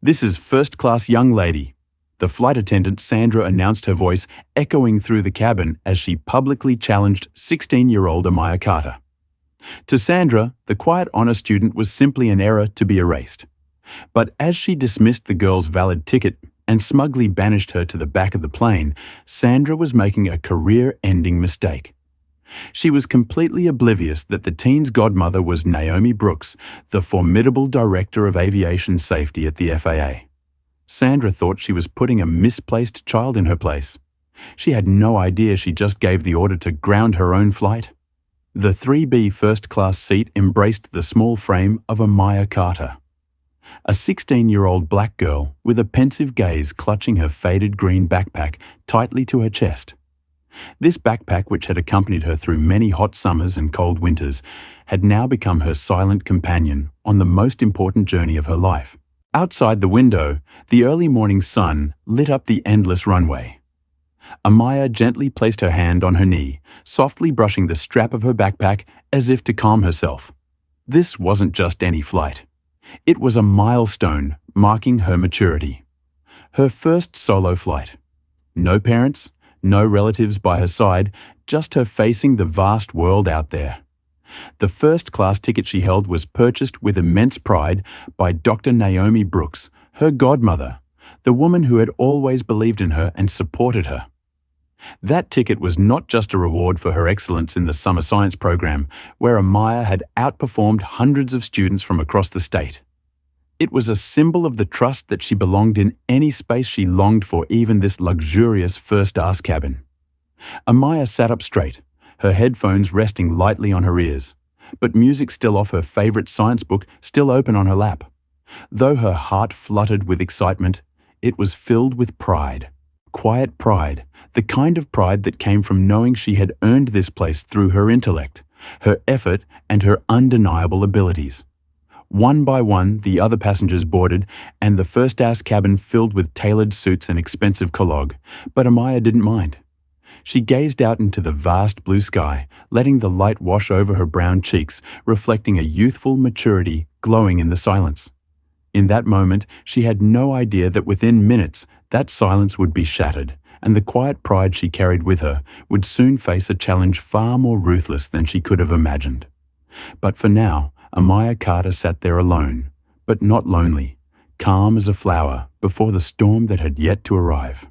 This is first-class young lady. The flight attendant Sandra announced, her voice echoing through the cabin as she publicly challenged 16-year-old Amaya Carter. To Sandra, the quiet honor student was simply an error to be erased. But as she dismissed the girl's valid ticket and smugly banished her to the back of the plane, Sandra was making a career-ending mistake. She was completely oblivious that the teen's godmother was Naomi Brooks, the formidable director of aviation safety at the FAA. Sandra thought she was putting a misplaced child in her place. She had no idea she just gave the order to ground her own flight. The 3B first-class seat embraced the small frame of Amaya Carter, a 16-year-old black girl with a pensive gaze clutching her faded green backpack tightly to her chest. This backpack, which had accompanied her through many hot summers and cold winters, had now become her silent companion on the most important journey of her life. Outside the window, the early morning sun lit up the endless runway. Amaya gently placed her hand on her knee, softly brushing the strap of her backpack as if to calm herself. This wasn't just any flight. It was a milestone marking her maturity. Her first solo flight. No parents, no relatives by her side, just her facing the vast world out there. The first-class ticket she held was purchased with immense pride by Dr. Naomi Brooks, her godmother, the woman who had always believed in her and supported her. That ticket was not just a reward for her excellence in the summer science program, where Amaya had outperformed hundreds of students from across the state. It was a symbol of the trust that she belonged in any space she longed for, even this luxurious first-class cabin. Amaya sat up straight, her headphones resting lightly on her ears, but music still off, her favorite science book still open on her lap. Though her heart fluttered with excitement, it was filled with pride. Quiet pride, the kind of pride that came from knowing she had earned this place through her intellect, her effort, and her undeniable abilities. One by one, the other passengers boarded, and the first-class cabin filled with tailored suits and expensive collogue, but Amaya didn't mind. She gazed out into the vast blue sky, letting the light wash over her brown cheeks, reflecting a youthful maturity glowing in the silence. In that moment, she had no idea that within minutes, that silence would be shattered, and the quiet pride she carried with her would soon face a challenge far more ruthless than she could have imagined. But for now, Amaya Carter sat there alone, but not lonely, calm as a flower before the storm that had yet to arrive.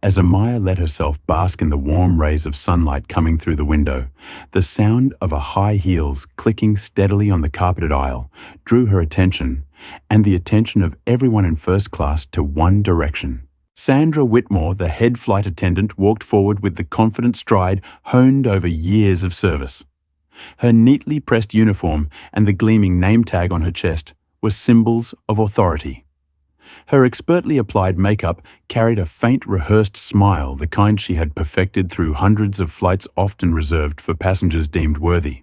As Amaya let herself bask in the warm rays of sunlight coming through the window, the sound of a high heels clicking steadily on the carpeted aisle drew her attention, and the attention of everyone in first class to one direction. Sandra Whitmore, the head flight attendant, walked forward with the confident stride honed over years of service. Her neatly pressed uniform and the gleaming name tag on her chest were symbols of authority. Her expertly applied makeup carried a faint rehearsed smile, the kind she had perfected through hundreds of flights often reserved for passengers deemed worthy.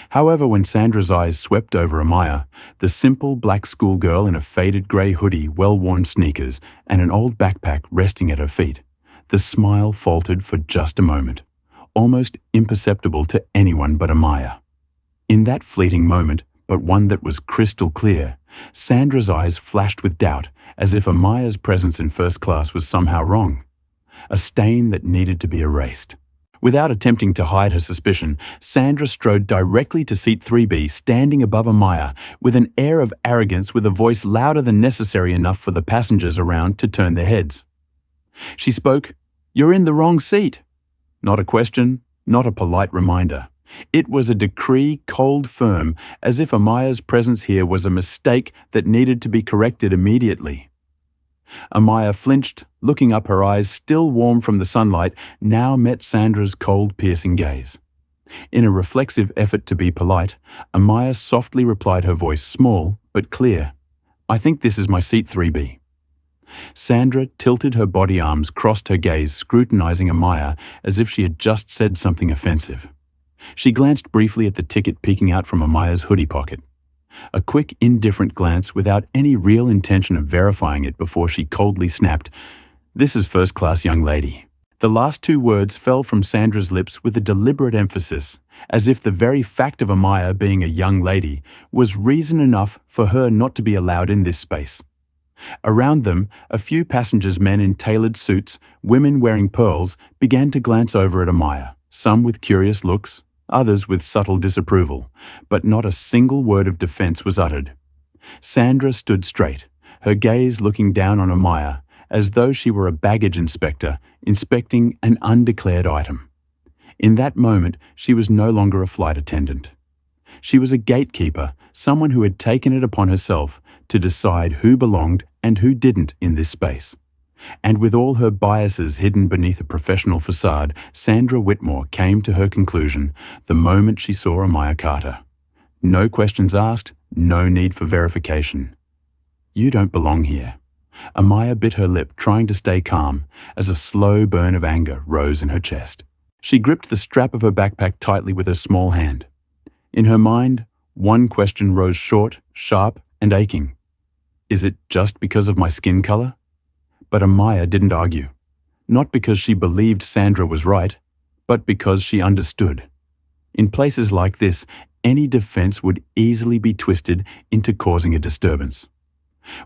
However, when Sandra's eyes swept over Amaya, the simple black schoolgirl in a faded grey hoodie, well-worn sneakers, and an old backpack resting at her feet, the smile faltered for just a moment, almost imperceptible to anyone but Amaya. In that fleeting moment, but one that was crystal clear, Sandra's eyes flashed with doubt, as if Amaya's presence in first class was somehow wrong, a stain that needed to be erased. Without attempting to hide her suspicion, Sandra strode directly to seat 3B, standing above Amaya, with an air of arrogance, with a voice louder than necessary enough for the passengers around to turn their heads. She spoke, "You're in the wrong seat." Not a question, not a polite reminder. It was a decree, cold firm, as if Amaya's presence here was a mistake that needed to be corrected immediately. Amaya flinched, looking up, her eyes still warm from the sunlight, now met Sandra's cold, piercing gaze. In a reflexive effort to be polite, Amaya softly replied, her voice small but clear, "I think this is my seat 3B. Sandra tilted her body, arms crossed, her gaze scrutinizing Amaya as if she had just said something offensive. She glanced briefly at the ticket peeking out from Amaya's hoodie pocket. A quick, indifferent glance without any real intention of verifying it before she coldly snapped, "This is first-class young lady." The last two words fell from Sandra's lips with a deliberate emphasis, as if the very fact of Amaya being a young lady was reason enough for her not to be allowed in this space. Around them, a few passengers, men in tailored suits, women wearing pearls, began to glance over at Amaya, some with curious looks, others with subtle disapproval, but not a single word of defense was uttered. Sandra stood straight, her gaze looking down on Amaya, as though she were a baggage inspector inspecting an undeclared item. In that moment, she was no longer a flight attendant. She was a gatekeeper, someone who had taken it upon herself to decide who belonged and who didn't in this space. And with all her biases hidden beneath a professional facade, Sandra Whitmore came to her conclusion the moment she saw Amaya Carter. No questions asked, no need for verification. "You don't belong here." Amaya bit her lip, trying to stay calm, as a slow burn of anger rose in her chest. She gripped the strap of her backpack tightly with her small hand. In her mind, one question rose short, sharp, and aching. Is it just because of my skin color? But Amaya didn't argue. Not because she believed Sandra was right, but because she understood. In places like this, any defense would easily be twisted into causing a disturbance.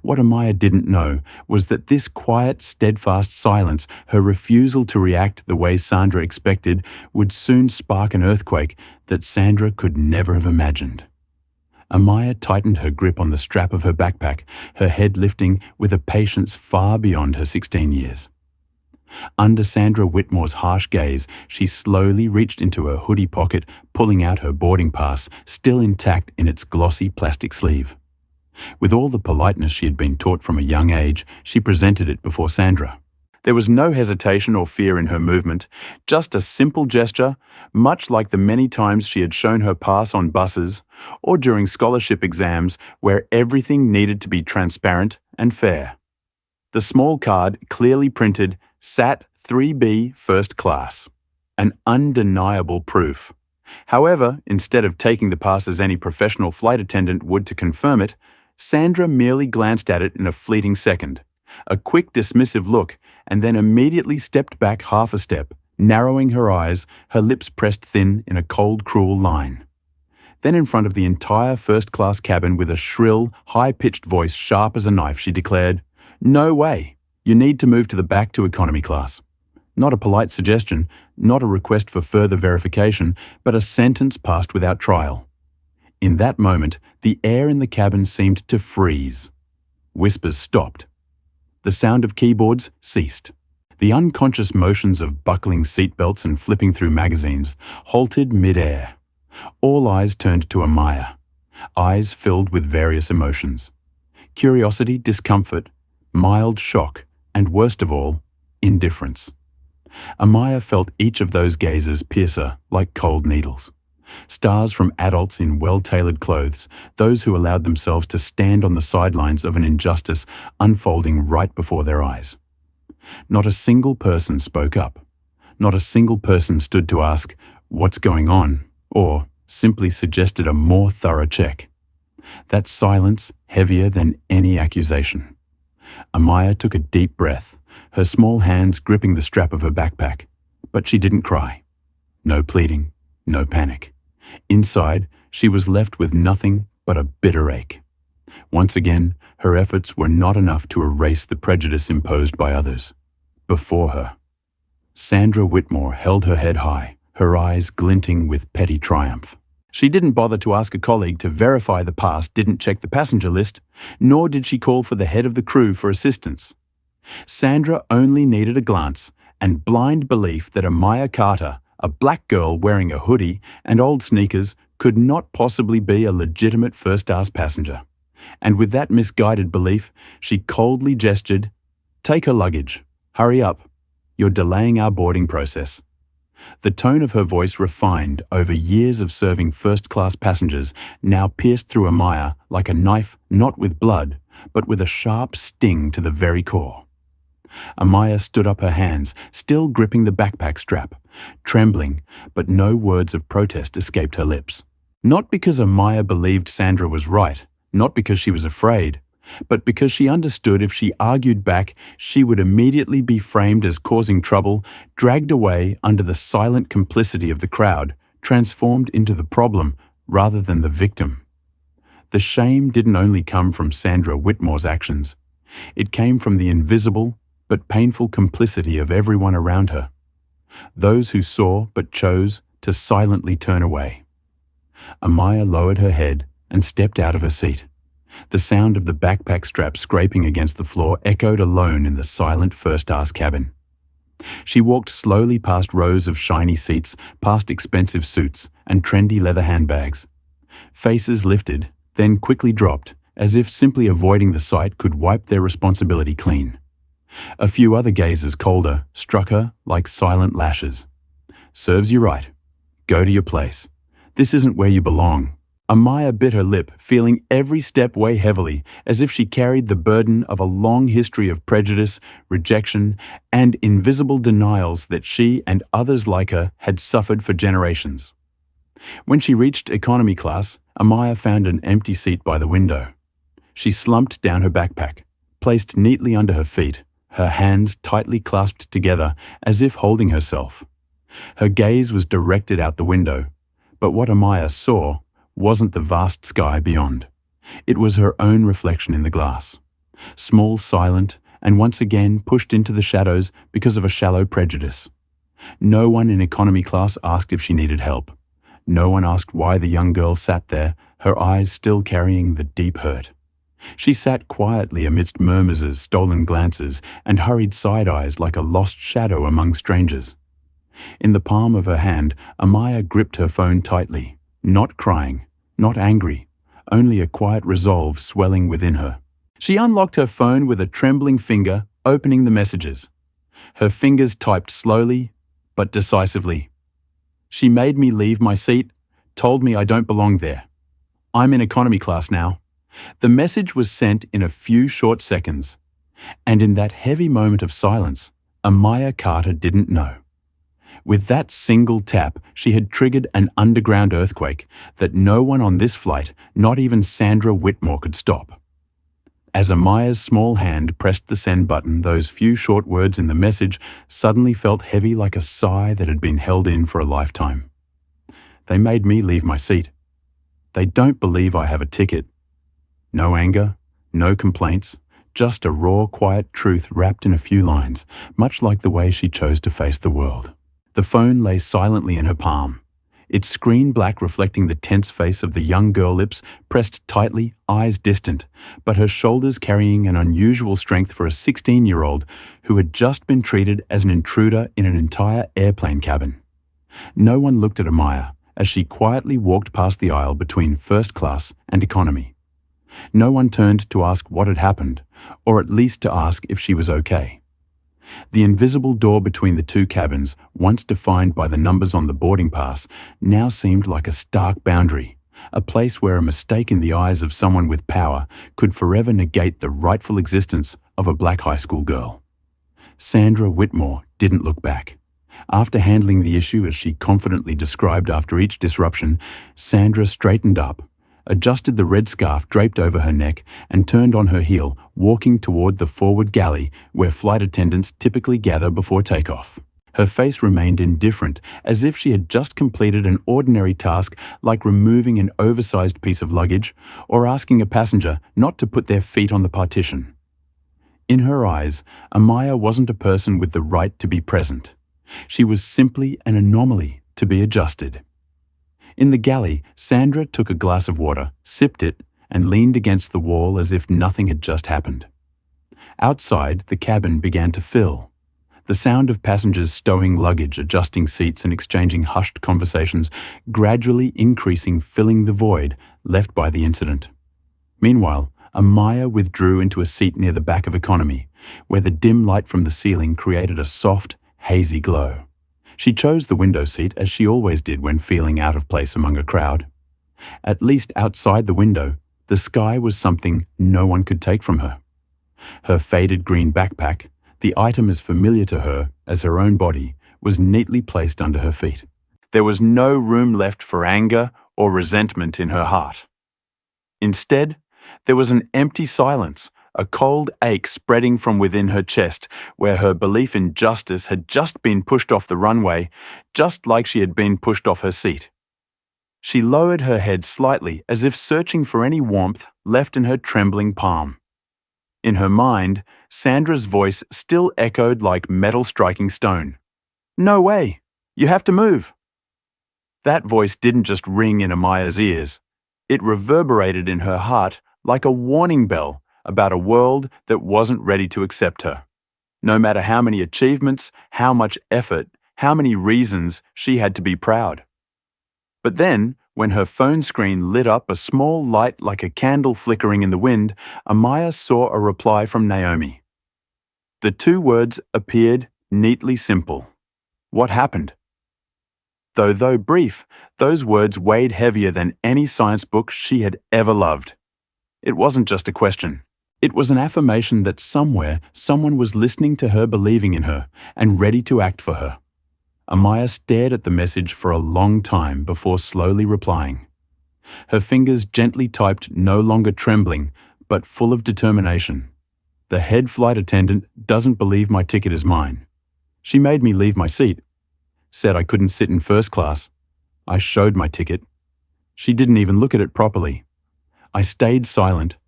What Amaya didn't know was that this quiet, steadfast silence, her refusal to react the way Sandra expected, would soon spark an earthquake that Sandra could never have imagined. Amaya tightened her grip on the strap of her backpack, her head lifting with a patience far beyond her 16 years. Under Sandra Whitmore's harsh gaze, she slowly reached into her hoodie pocket, pulling out her boarding pass, still intact in its glossy plastic sleeve. With all the politeness she had been taught from a young age, she presented it before Sandra. There was no hesitation or fear in her movement, just a simple gesture, much like the many times she had shown her pass on buses or during scholarship exams where everything needed to be transparent and fair. The small card clearly printed SAT 3B First Class, an undeniable proof. However, instead of taking the pass as any professional flight attendant would to confirm it, Sandra merely glanced at it in a fleeting second, a quick dismissive look, and then immediately stepped back half a step, narrowing her eyes, her lips pressed thin in a cold, cruel line. Then in front of the entire first-class cabin with a shrill, high-pitched voice sharp as a knife, she declared, "No way! You need to move to the back to economy class." Not a polite suggestion, not a request for further verification, but a sentence passed without trial. In that moment, the air in the cabin seemed to freeze. Whispers stopped. The sound of keyboards ceased. The unconscious motions of buckling seatbelts and flipping through magazines halted mid-air. All eyes turned to Amaya, eyes filled with various emotions. Curiosity, discomfort, mild shock, and worst of all, indifference. Amaya felt each of those gazes pierce her like cold needles. Stars from adults in well-tailored clothes, those who allowed themselves to stand on the sidelines of an injustice unfolding right before their eyes. Not a single person spoke up. Not a single person stood to ask, "What's going on?" or simply suggested a more thorough check. That silence heavier than any accusation. Amaya took a deep breath, her small hands gripping the strap of her backpack, but she didn't cry. No pleading, no panic. Inside, she was left with nothing but a bitter ache. Once again, her efforts were not enough to erase the prejudice imposed by others. Before her, Sandra Whitmore held her head high, her eyes glinting with petty triumph. She didn't bother to ask a colleague to verify the pass, didn't check the passenger list, nor did she call for the head of the crew for assistance. Sandra only needed a glance and blind belief that Amaya Carter, a black girl wearing a hoodie and old sneakers, could not possibly be a legitimate first-class passenger. And with that misguided belief, she coldly gestured, "Take her luggage. Hurry up. You're delaying our boarding process." The tone of her voice, refined over years of serving first-class passengers, now pierced through Amaya like a knife not with blood, but with a sharp sting to the very core. Amaya stood up, her hands still gripping the backpack strap, trembling, but no words of protest escaped her lips. Not because Amaya believed Sandra was right, not because she was afraid, but because she understood if she argued back, she would immediately be framed as causing trouble, dragged away under the silent complicity of the crowd, transformed into the problem rather than the victim. The shame didn't only come from Sandra Whitmore's actions. It came from the invisible but painful complicity of everyone around her, those who saw but chose to silently turn away. Amaya lowered her head and stepped out of her seat. The sound of the backpack strap scraping against the floor echoed alone in the silent first-class cabin. She walked slowly past rows of shiny seats, past expensive suits and trendy leather handbags. Faces lifted, then quickly dropped, as if simply avoiding the sight could wipe their responsibility clean. A few other gazes colder struck her like silent lashes. "Serves you right. Go to your place. This isn't where you belong." Amaya bit her lip, feeling every step weigh heavily, as if she carried the burden of a long history of prejudice, rejection, and invisible denials that she and others like her had suffered for generations. When she reached economy class, Amaya found an empty seat by the window. She slumped down her backpack, placed neatly under her feet, her hands tightly clasped together as if holding herself. Her gaze was directed out the window, but what Amaya saw wasn't the vast sky beyond. It was her own reflection in the glass. Small, silent, and once again pushed into the shadows because of a shallow prejudice. No one in economy class asked if she needed help. No one asked why the young girl sat there, her eyes still carrying the deep hurt. She sat quietly amidst murmurs, stolen glances, and hurried side-eyes like a lost shadow among strangers. In the palm of her hand, Amaya gripped her phone tightly, not crying, not angry, only a quiet resolve swelling within her. She unlocked her phone with a trembling finger, opening the messages. Her fingers typed slowly, but decisively. "She made me leave my seat, told me I don't belong there. I'm in economy class now." The message was sent in a few short seconds, and in that heavy moment of silence, Amaya Carter didn't know. With that single tap, she had triggered an underground earthquake that no one on this flight, not even Sandra Whitmore, could stop. As Amaya's small hand pressed the send button, those few short words in the message suddenly felt heavy like a sigh that had been held in for a lifetime. "They made me leave my seat. They don't believe I have a ticket." No anger, no complaints, just a raw, quiet truth wrapped in a few lines, much like the way she chose to face the world. The phone lay silently in her palm, its screen black reflecting the tense face of the young girl, lips pressed tightly, eyes distant, but her shoulders carrying an unusual strength for a 16-year-old who had just been treated as an intruder in an entire airplane cabin. No one looked at Amaya as she quietly walked past the aisle between first class and economy. No one turned to ask what had happened, or at least to ask if she was okay. The invisible door between the two cabins, once defined by the numbers on the boarding pass, now seemed like a stark boundary, a place where a mistake in the eyes of someone with power could forever negate the rightful existence of a black high school girl. Sandra Whitmore didn't look back. After handling the issue as she confidently described after each disruption, Sandra straightened up, adjusted the red scarf draped over her neck, and turned on her heel, walking toward the forward galley where flight attendants typically gather before takeoff. Her face remained indifferent, as if she had just completed an ordinary task like removing an oversized piece of luggage or asking a passenger not to put their feet on the partition. In her eyes, Amaya wasn't a person with the right to be present. She was simply an anomaly to be adjusted. In the galley, Sandra took a glass of water, sipped it, and leaned against the wall as if nothing had just happened. Outside, the cabin began to fill. The sound of passengers stowing luggage, adjusting seats, and exchanging hushed conversations gradually increasing, filling the void left by the incident. Meanwhile, Amaya withdrew into a seat near the back of economy, where the dim light from the ceiling created a soft, hazy glow. She chose the window seat as she always did when feeling out of place among a crowd. At least outside the window, the sky was something no one could take from her. Her faded green backpack, the item as familiar to her as her own body, was neatly placed under her feet. There was no room left for anger or resentment in her heart. Instead, there was an empty silence, a cold ache spreading from within her chest, where her belief in justice had just been pushed off the runway, just like she had been pushed off her seat. She lowered her head slightly, as if searching for any warmth left in her trembling palm. In her mind, Sandra's voice still echoed like metal striking stone. "No way! You have to move!" That voice didn't just ring in Amaya's ears. It reverberated in her heart like a warning bell about a world that wasn't ready to accept her. No matter how many achievements, how much effort, how many reasons she had to be proud. But then, when her phone screen lit up a small light like a candle flickering in the wind, Amaya saw a reply from Naomi. The two words appeared neatly simple. What happened? Though brief, those words weighed heavier than any science book she had ever loved. It wasn't just a question. It was an affirmation that somewhere someone was listening to her, believing in her, and ready to act for her. Amaya stared at the message for a long time before slowly replying. Her fingers gently typed, no longer trembling, but full of determination. The head flight attendant doesn't believe my ticket is mine. She made me leave my seat. Said I couldn't sit in first class. I showed my ticket. She didn't even look at it properly. I stayed silent,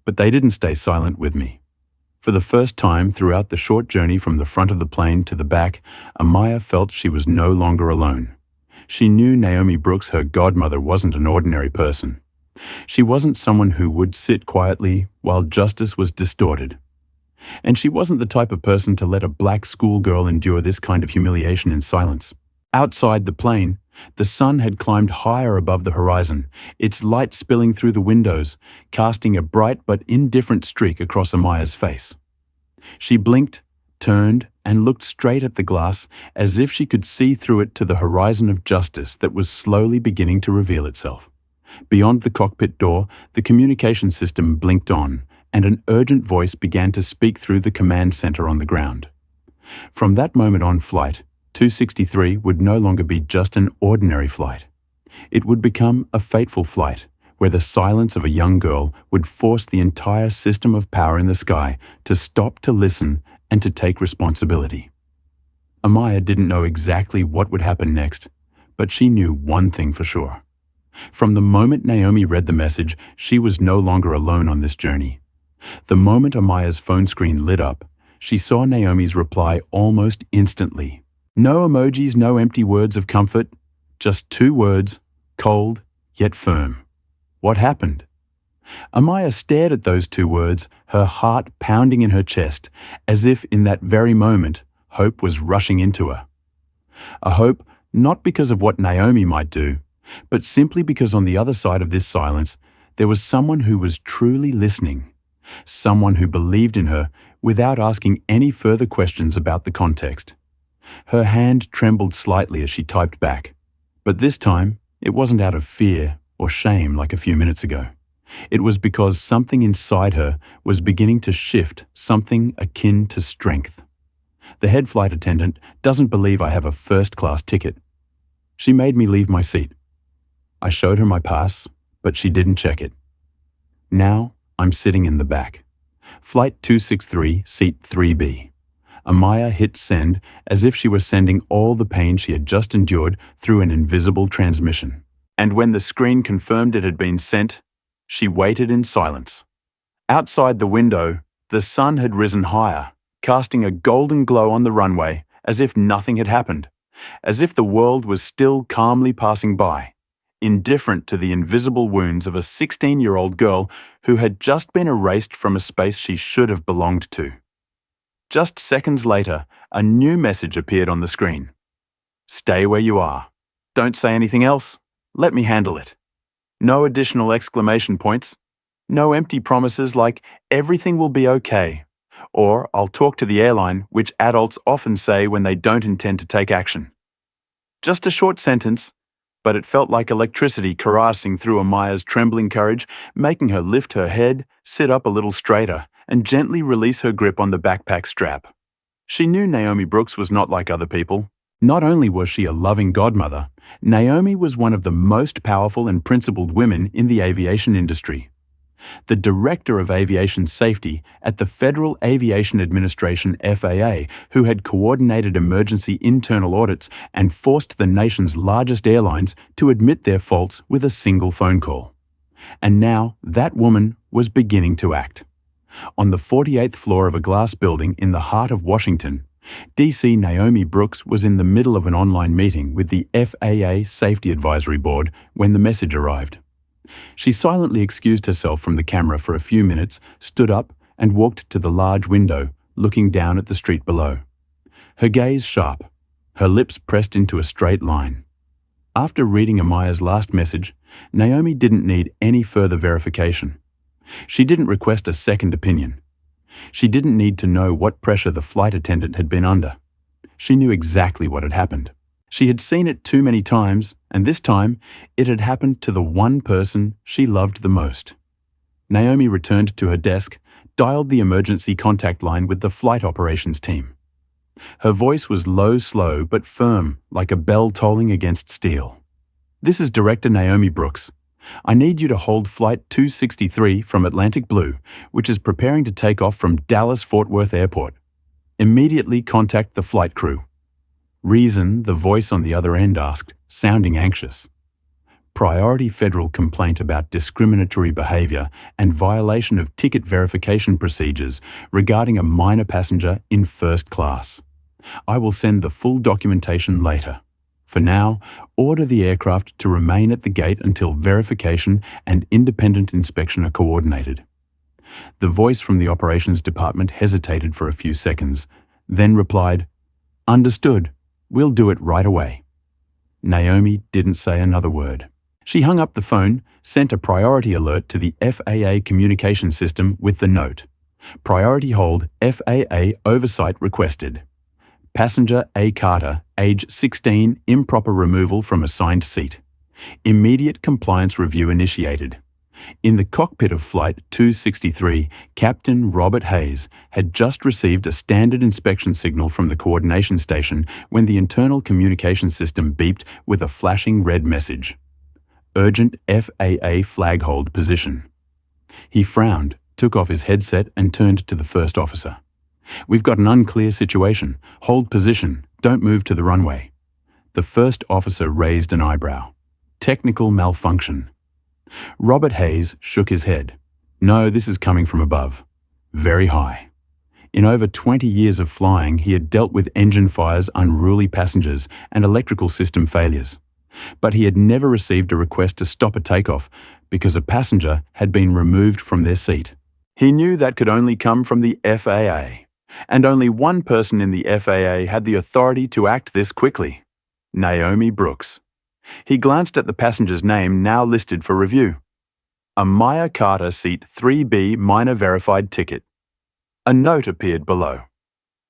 but they didn't stay silent with me. For the first time throughout the short journey from the front of the plane to the back, Amaya felt she was no longer alone. She knew Naomi Brooks, her godmother, wasn't an ordinary person. She wasn't someone who would sit quietly while justice was distorted. And she wasn't the type of person to let a black schoolgirl endure this kind of humiliation in silence. Outside the plane, the sun had climbed higher above the horizon, its light spilling through the windows, casting a bright but indifferent streak across Amaya's face. She blinked, turned, and looked straight at the glass as if she could see through it to the horizon of justice that was slowly beginning to reveal itself. Beyond the cockpit door, the communication system blinked on, and an urgent voice began to speak through the command center on the ground. From that moment on, Flight 263 would no longer be just an ordinary flight. It would become a fateful flight, where the silence of a young girl would force the entire system of power in the sky to stop, to listen, and to take responsibility. Amaya didn't know exactly what would happen next, but she knew one thing for sure. From the moment Naomi read the message, she was no longer alone on this journey. The moment Amaya's phone screen lit up, she saw Naomi's reply almost instantly. No emojis, no empty words of comfort, just two words, cold yet firm. What happened? Amaya stared at those two words, her heart pounding in her chest, as if in that very moment, hope was rushing into her. A hope not because of what Naomi might do, but simply because on the other side of this silence, there was someone who was truly listening. Someone who believed in her without asking any further questions about the context. Her hand trembled slightly as she typed back, but this time it wasn't out of fear or shame like a few minutes ago. It was because something inside her was beginning to shift, something akin to strength. The head flight attendant doesn't believe I have a first-class ticket. She made me leave my seat. I showed her my pass, but she didn't check it. Now, I'm sitting in the back. Flight 263, seat 3B. Amaya hit send as if she was sending all the pain she had just endured through an invisible transmission. And when the screen confirmed it had been sent, she waited in silence. Outside the window, the sun had risen higher, casting a golden glow on the runway as if nothing had happened, as if the world was still calmly passing by, indifferent to the invisible wounds of a 16-year-old girl who had just been erased from a space she should have belonged to. Just seconds later, a new message appeared on the screen. Stay where you are. Don't say anything else. Let me handle it. No additional exclamation points. No empty promises like everything will be okay, or I'll talk to the airline, which adults often say when they don't intend to take action. Just a short sentence, but it felt like electricity caressing through Amaya's trembling courage, making her lift her head, sit up a little straighter, and gently release her grip on the backpack strap. She knew Naomi Brooks was not like other people. Not only was she a loving godmother, Naomi was one of the most powerful and principled women in the aviation industry. The Director of Aviation Safety at the Federal Aviation Administration FAA, who had coordinated emergency internal audits and forced the nation's largest airlines to admit their faults with a single phone call. And now that woman was beginning to act. On the 48th floor of a glass building in the heart of Washington, DC Naomi Brooks was in the middle of an online meeting with the FAA Safety Advisory Board when the message arrived. She silently excused herself from the camera for a few minutes, stood up, and walked to the large window, looking down at the street below. Her gaze sharp, her lips pressed into a straight line. After reading Amaya's last message, Naomi didn't need any further verification. She didn't request a second opinion. She didn't need to know what pressure the flight attendant had been under. She knew exactly what had happened. She had seen it too many times, and this time it had happened to the one person she loved the most. Naomi returned to her desk, dialed the emergency contact line with the flight operations team. Her voice was low, slow, but firm, like a bell tolling against steel. "This is Director Naomi Brooks. I need you to hold Flight 263 from Atlantic Blue, which is preparing to take off from Dallas-Fort Worth Airport. Immediately contact the flight crew." "Reason?" the voice on the other end asked, sounding anxious. "Priority federal complaint about discriminatory behavior and violation of ticket verification procedures regarding a minor passenger in first class. I will send the full documentation later. For now, order the aircraft to remain at the gate until verification and independent inspection are coordinated." The voice from the operations department hesitated for a few seconds, then replied, "Understood. We'll do it right away." Naomi didn't say another word. She hung up the phone, sent a priority alert to the FAA communication system with the note, "Priority hold FAA oversight requested. Passenger A. Carter, age 16, improper removal from assigned seat. Immediate compliance review initiated." In the cockpit of Flight 263, Captain Robert Hayes had just received a standard inspection signal from the coordination station when the internal communication system beeped with a flashing red message. "Urgent FAA flag hold position." He frowned, took off his headset, and turned to the first officer. "We've got an unclear situation. Hold position. Don't move to the runway." The first officer raised an eyebrow. "Technical malfunction." Robert Hayes shook his head. "No, this is coming from above. Very high." In over 20 years of flying, he had dealt with engine fires, unruly passengers, and electrical system failures. But he had never received a request to stop a takeoff because a passenger had been removed from their seat. He knew that could only come from the FAA, and only one person in the FAA had the authority to act this quickly: Naomi Brooks. He glanced at the passenger's name now listed for review. Amaya Carter, seat 3B, minor verified ticket. A note appeared below.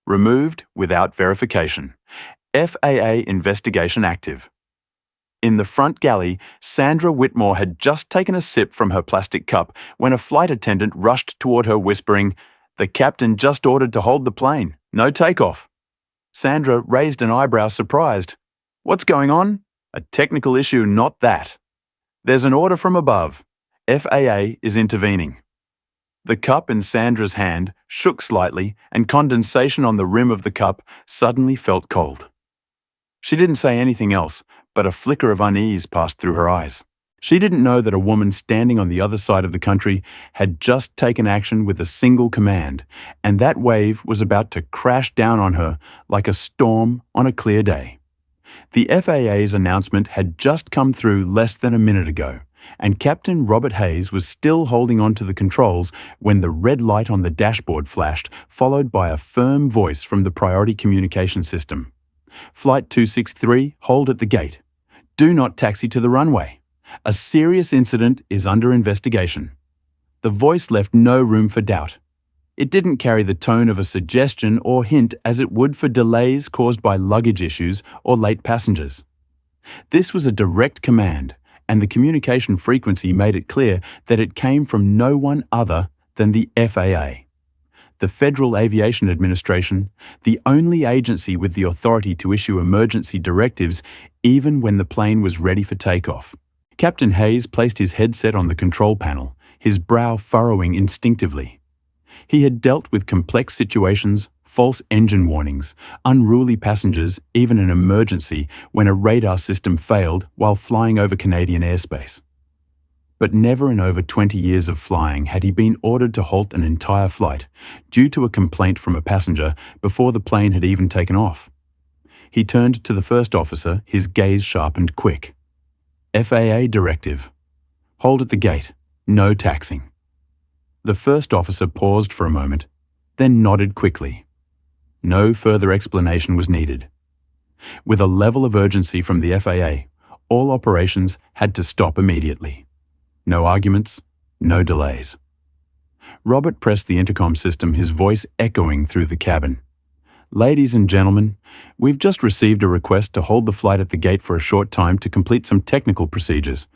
Removed without verification. FAA investigation active. In the front galley, Sandra Whitmore had just taken a sip from her plastic cup when a flight attendant rushed toward her whispering, "The captain just ordered to hold the plane. No takeoff." Sandra raised an eyebrow, surprised. "What's going on?" "A technical issue, not that. There's an order from above. FAA is intervening." The cup in Sandra's hand shook slightly, and condensation on the rim of the cup suddenly felt cold. She didn't say anything else, but a flicker of unease passed through her eyes. She didn't know that a woman standing on the other side of the country had just taken action with a single command, and that wave was about to crash down on her like a storm on a clear day. The FAA's announcement had just come through less than a minute ago, and Captain Robert Hayes was still holding on to the controls when the red light on the dashboard flashed, followed by a firm voice from the priority communication system. "Flight 263, hold at the gate. Do not taxi to the runway. A serious incident is under investigation." The voice left no room for doubt. It didn't carry the tone of a suggestion or hint as it would for delays caused by luggage issues or late passengers. This was a direct command, and the communication frequency made it clear that it came from no one other than the FAA. The Federal Aviation Administration, the only agency with the authority to issue emergency directives even when the plane was ready for takeoff. Captain Hayes placed his headset on the control panel, his brow furrowing instinctively. He had dealt with complex situations, false engine warnings, unruly passengers, even an emergency when a radar system failed while flying over Canadian airspace. But never in over 20 years of flying had he been ordered to halt an entire flight due to a complaint from a passenger before the plane had even taken off. He turned to the first officer, his gaze sharpened quick. FAA directive. Hold at the gate. No taxing. The first officer paused for a moment, then nodded quickly. No further explanation was needed. With a level of urgency from the FAA, all operations had to stop immediately. No arguments, no delays. Robert pressed the intercom system, his voice echoing through the cabin. Ladies and gentlemen, we've just received a request to hold the flight at the gate for a short time to complete some technical procedures.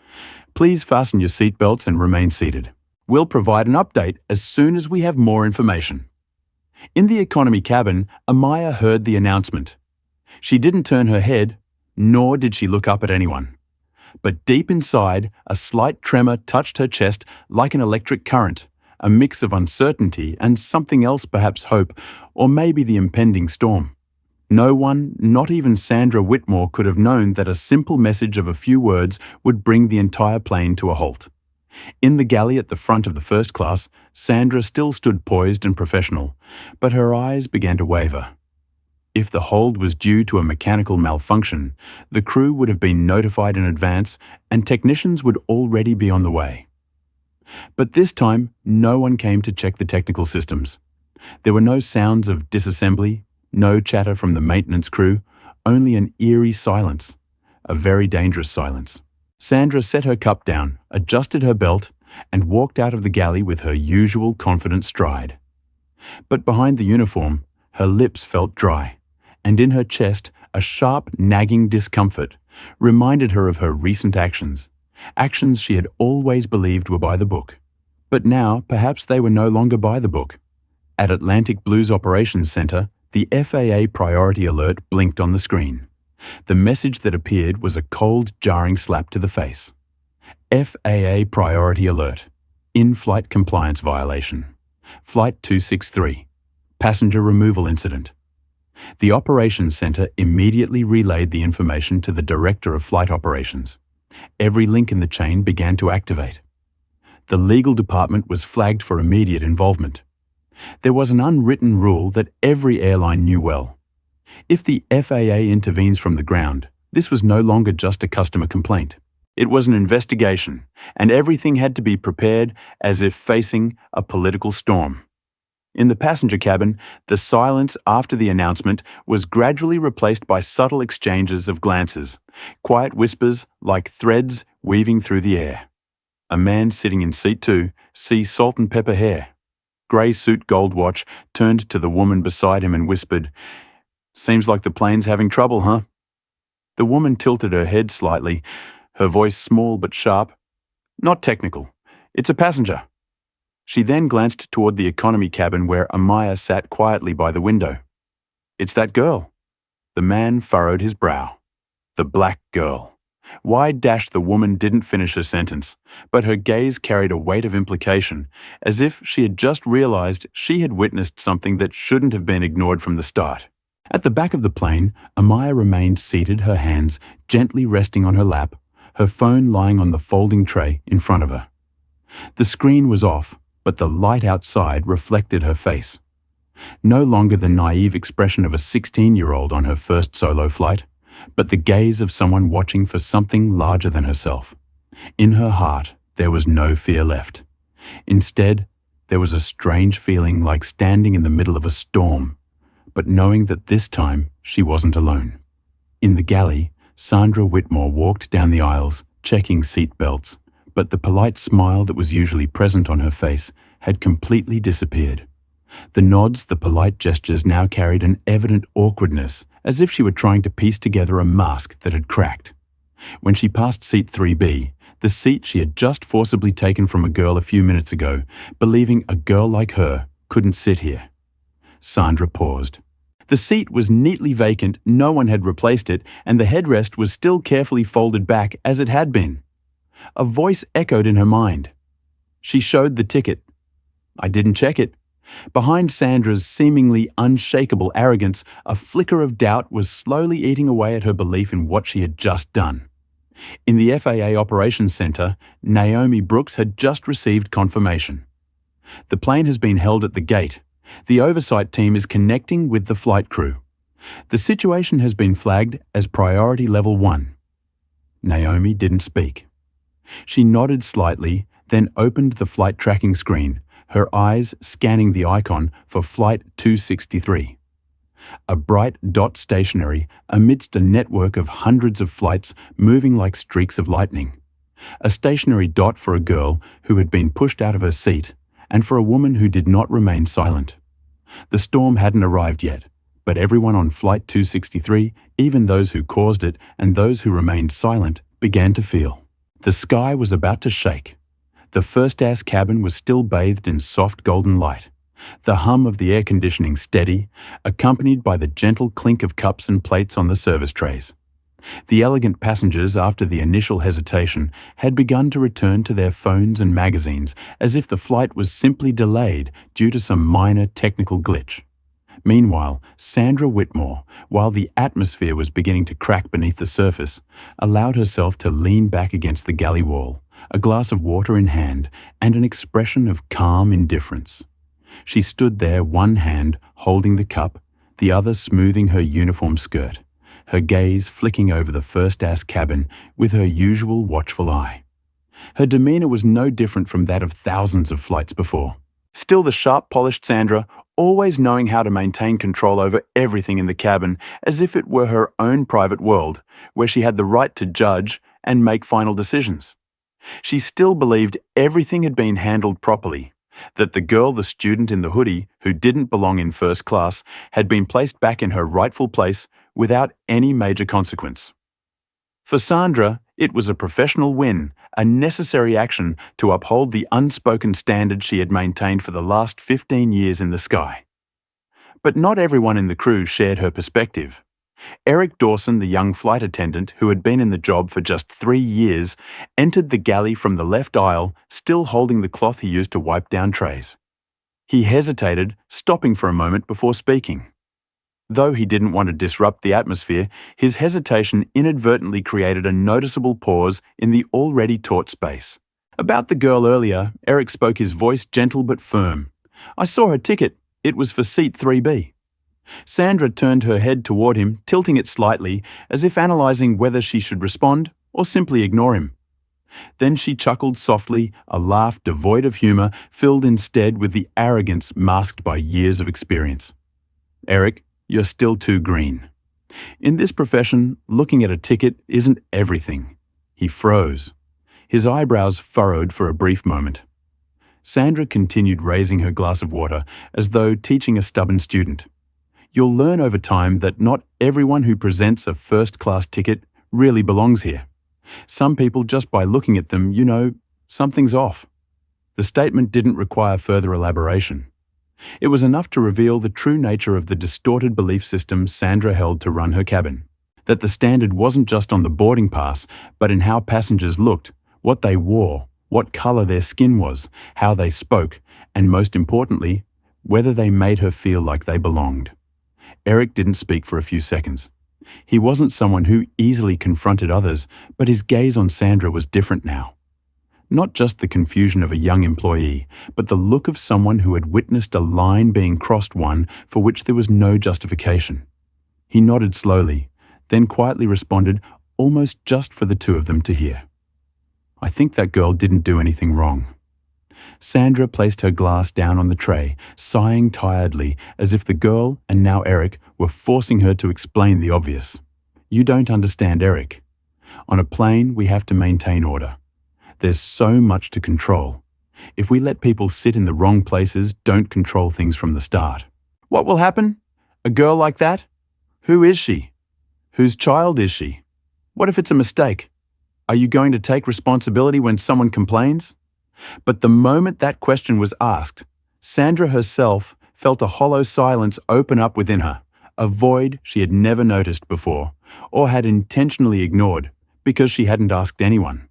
Please fasten your seatbelts and remain seated. We'll provide an update as soon as we have more information. In the economy cabin, Amaya heard the announcement. She didn't turn her head, nor did she look up at anyone. But deep inside, a slight tremor touched her chest like an electric current, a mix of uncertainty and something else, perhaps hope, or maybe the impending storm. No one, not even Sandra Whitmore, could have known that a simple message of a few words would bring the entire plane to a halt. In the galley at the front of the first class, Sandra still stood poised and professional, but her eyes began to waver. If the hold was due to a mechanical malfunction, the crew would have been notified in advance and technicians would already be on the way. But this time, no one came to check the technical systems. There were no sounds of disassembly, no chatter from the maintenance crew, only an eerie silence, a very dangerous silence. Sandra set her cup down, adjusted her belt, and walked out of the galley with her usual confident stride. But behind the uniform, her lips felt dry, and in her chest, a sharp, nagging discomfort reminded her of her recent actions she had always believed were by the book. But now, perhaps they were no longer by the book. At Atlantic Blues Operations Center, the FAA priority alert blinked on the screen. The message that appeared was a cold, jarring slap to the face. FAA priority alert. In-flight compliance violation. Flight 263. Passenger removal incident. The Operations Center immediately relayed the information to the Director of Flight Operations. Every link in the chain began to activate. The legal department was flagged for immediate involvement. There was an unwritten rule that every airline knew well. If the FAA intervenes from the ground, this was no longer just a customer complaint. It was an investigation, and everything had to be prepared as if facing a political storm. In the passenger cabin, the silence after the announcement was gradually replaced by subtle exchanges of glances, quiet whispers like threads weaving through the air. A man sitting in seat 2, sees salt and pepper hair. Grey suit, gold watch, turned to the woman beside him and whispered, "Seems like the plane's having trouble, huh?" The woman tilted her head slightly, her voice small but sharp. "Not technical. It's a passenger." She then glanced toward the economy cabin where Amaya sat quietly by the window. "It's that girl." The man furrowed his brow. The black girl. Why dash the woman didn't finish her sentence, but her gaze carried a weight of implication, as if she had just realized she had witnessed something that shouldn't have been ignored from the start. At the back of the plane, Amaya remained seated, her hands gently resting on her lap, her phone lying on the folding tray in front of her. The screen was off, but the light outside reflected her face. No longer the naive expression of a 16-year-old on her first solo flight, but the gaze of someone watching for something larger than herself. In her heart, there was no fear left. Instead, there was a strange feeling like standing in the middle of a storm, but knowing that this time she wasn't alone. In the galley, Sandra Whitmore walked down the aisles, checking seat belts, but the polite smile that was usually present on her face had completely disappeared. The nods, the polite gestures now carried an evident awkwardness, as if she were trying to piece together a mask that had cracked. When she passed seat 3B, the seat she had just forcibly taken from a girl a few minutes ago, believing a girl like her couldn't sit here, Sandra paused. The seat was neatly vacant, no one had replaced it, and the headrest was still carefully folded back as it had been. A voice echoed in her mind. She showed the ticket. "I didn't check it." Behind Sandra's seemingly unshakable arrogance, a flicker of doubt was slowly eating away at her belief in what she had just done. In the FAA Operations Center, Naomi Brooks had just received confirmation. The plane has been held at the gate. The oversight team is connecting with the flight crew. The situation has been flagged as Priority Level 1. Naomi didn't speak. She nodded slightly, then opened the flight tracking screen, her eyes scanning the icon for Flight 263. A bright dot stationary amidst a network of hundreds of flights moving like streaks of lightning. A stationary dot for a girl who had been pushed out of her seat, and for a woman who did not remain silent. The storm hadn't arrived yet, but everyone on Flight 263, even those who caused it and those who remained silent, began to feel. The sky was about to shake. The first-class cabin was still bathed in soft golden light. The hum of the air conditioning steady, accompanied by the gentle clink of cups and plates on the service trays. The elegant passengers, after the initial hesitation, had begun to return to their phones and magazines as if the flight was simply delayed due to some minor technical glitch. Meanwhile, Sandra Whitmore, while the atmosphere was beginning to crack beneath the surface, allowed herself to lean back against the galley wall, a glass of water in hand, and an expression of calm indifference. She stood there, one hand holding the cup, the other smoothing her uniform skirt, her gaze flicking over the first-class cabin with her usual watchful eye. Her demeanor was no different from that of thousands of flights before. Still the sharp-polished Sandra, always knowing how to maintain control over everything in the cabin as if it were her own private world, where she had the right to judge and make final decisions. She still believed everything had been handled properly, that the student in the hoodie, who didn't belong in first class, had been placed back in her rightful place without any major consequence. For Sandra, it was a professional win, a necessary action to uphold the unspoken standard she had maintained for the last 15 years in the sky. But not everyone in the crew shared her perspective. Eric Dawson, the young flight attendant who had been in the job for just 3 years, entered the galley from the left aisle, still holding the cloth he used to wipe down trays. He hesitated, stopping for a moment before speaking. Though he didn't want to disrupt the atmosphere, his hesitation inadvertently created a noticeable pause in the already taut space. About the girl earlier, Eric spoke, his voice gentle but firm. "I saw her ticket. It was for seat 3B. Sandra turned her head toward him, tilting it slightly, as if analyzing whether she should respond or simply ignore him. Then she chuckled softly, a laugh devoid of humor, filled instead with the arrogance masked by years of experience. "Eric, you're still too green. In this profession, looking at a ticket isn't everything." He froze. His eyebrows furrowed for a brief moment. Sandra continued raising her glass of water, as though teaching a stubborn student. "You'll learn over time that not everyone who presents a first-class ticket really belongs here. Some people, just by looking at them, something's off." The statement didn't require further elaboration. It was enough to reveal the true nature of the distorted belief system Sandra held to run her cabin. That the standard wasn't just on the boarding pass, but in how passengers looked, what they wore, what color their skin was, how they spoke, and most importantly, whether they made her feel like they belonged. Eric didn't speak for a few seconds. He wasn't someone who easily confronted others, but his gaze on Sandra was different now. Not just the confusion of a young employee, but the look of someone who had witnessed a line being crossed, one for which there was no justification. He nodded slowly, then quietly responded, almost just for the two of them to hear. "I think that girl didn't do anything wrong." Sandra placed her glass down on the tray, sighing tiredly, as if the girl, and now Eric, were forcing her to explain the obvious. "You don't understand, Eric. On a plane, we have to maintain order. There's so much to control. If we let people sit in the wrong places, don't control things from the start." "What will happen? A girl like that? Who is she? Whose child is she? What if it's a mistake? Are you going to take responsibility when someone complains?" But the moment that question was asked, Sandra herself felt a hollow silence open up within her, a void she had never noticed before, or had intentionally ignored, because she hadn't asked anyone.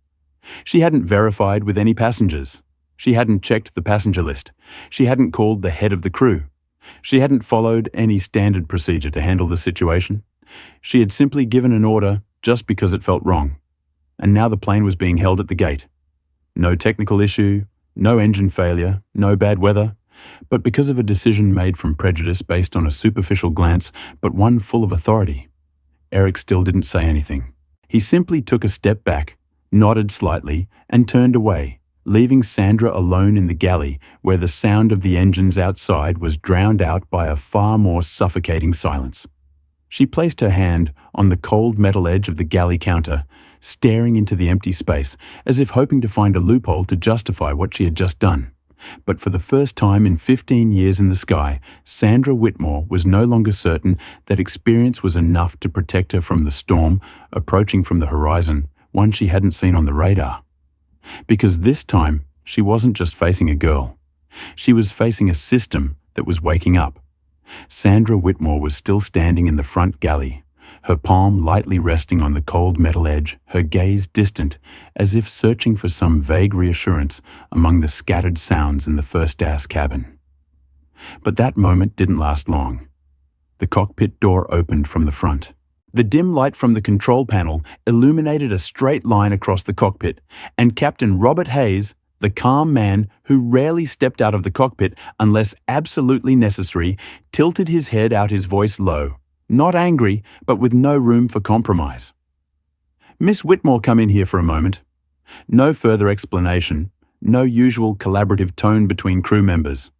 She hadn't verified with any passengers. She hadn't checked the passenger list. She hadn't called the head of the crew. She hadn't followed any standard procedure to handle the situation. She had simply given an order just because it felt wrong. and now the plane was being held at the gate. No technical issue, no engine failure, no bad weather, but because of a decision made from prejudice based on a superficial glance, but one full of authority. Eric still didn't say anything. He simply took a step back, nodded slightly, and turned away, leaving Sandra alone in the galley where the sound of the engines outside was drowned out by a far more suffocating silence. She placed her hand on the cold metal edge of the galley counter, staring into the empty space, as if hoping to find a loophole to justify what she had just done. But for the first time in 15 years in the sky, Sandra Whitmore was no longer certain that experience was enough to protect her from the storm approaching from the horizon, one she hadn't seen on the radar. Because this time, she wasn't just facing a girl. She was facing a system that was waking up. Sandra Whitmore was still standing in the front galley, her palm lightly resting on the cold metal edge, her gaze distant, as if searching for some vague reassurance among the scattered sounds in the first-class cabin. But that moment didn't last long. The cockpit door opened from the front. The dim light from the control panel illuminated a straight line across the cockpit, and Captain Robert Hayes, the calm man who rarely stepped out of the cockpit unless absolutely necessary, tilted his head out, his voice low. Not angry, but with no room for compromise. "Miss Whitmore, come in here for a moment." No further explanation, no usual collaborative tone between crew members.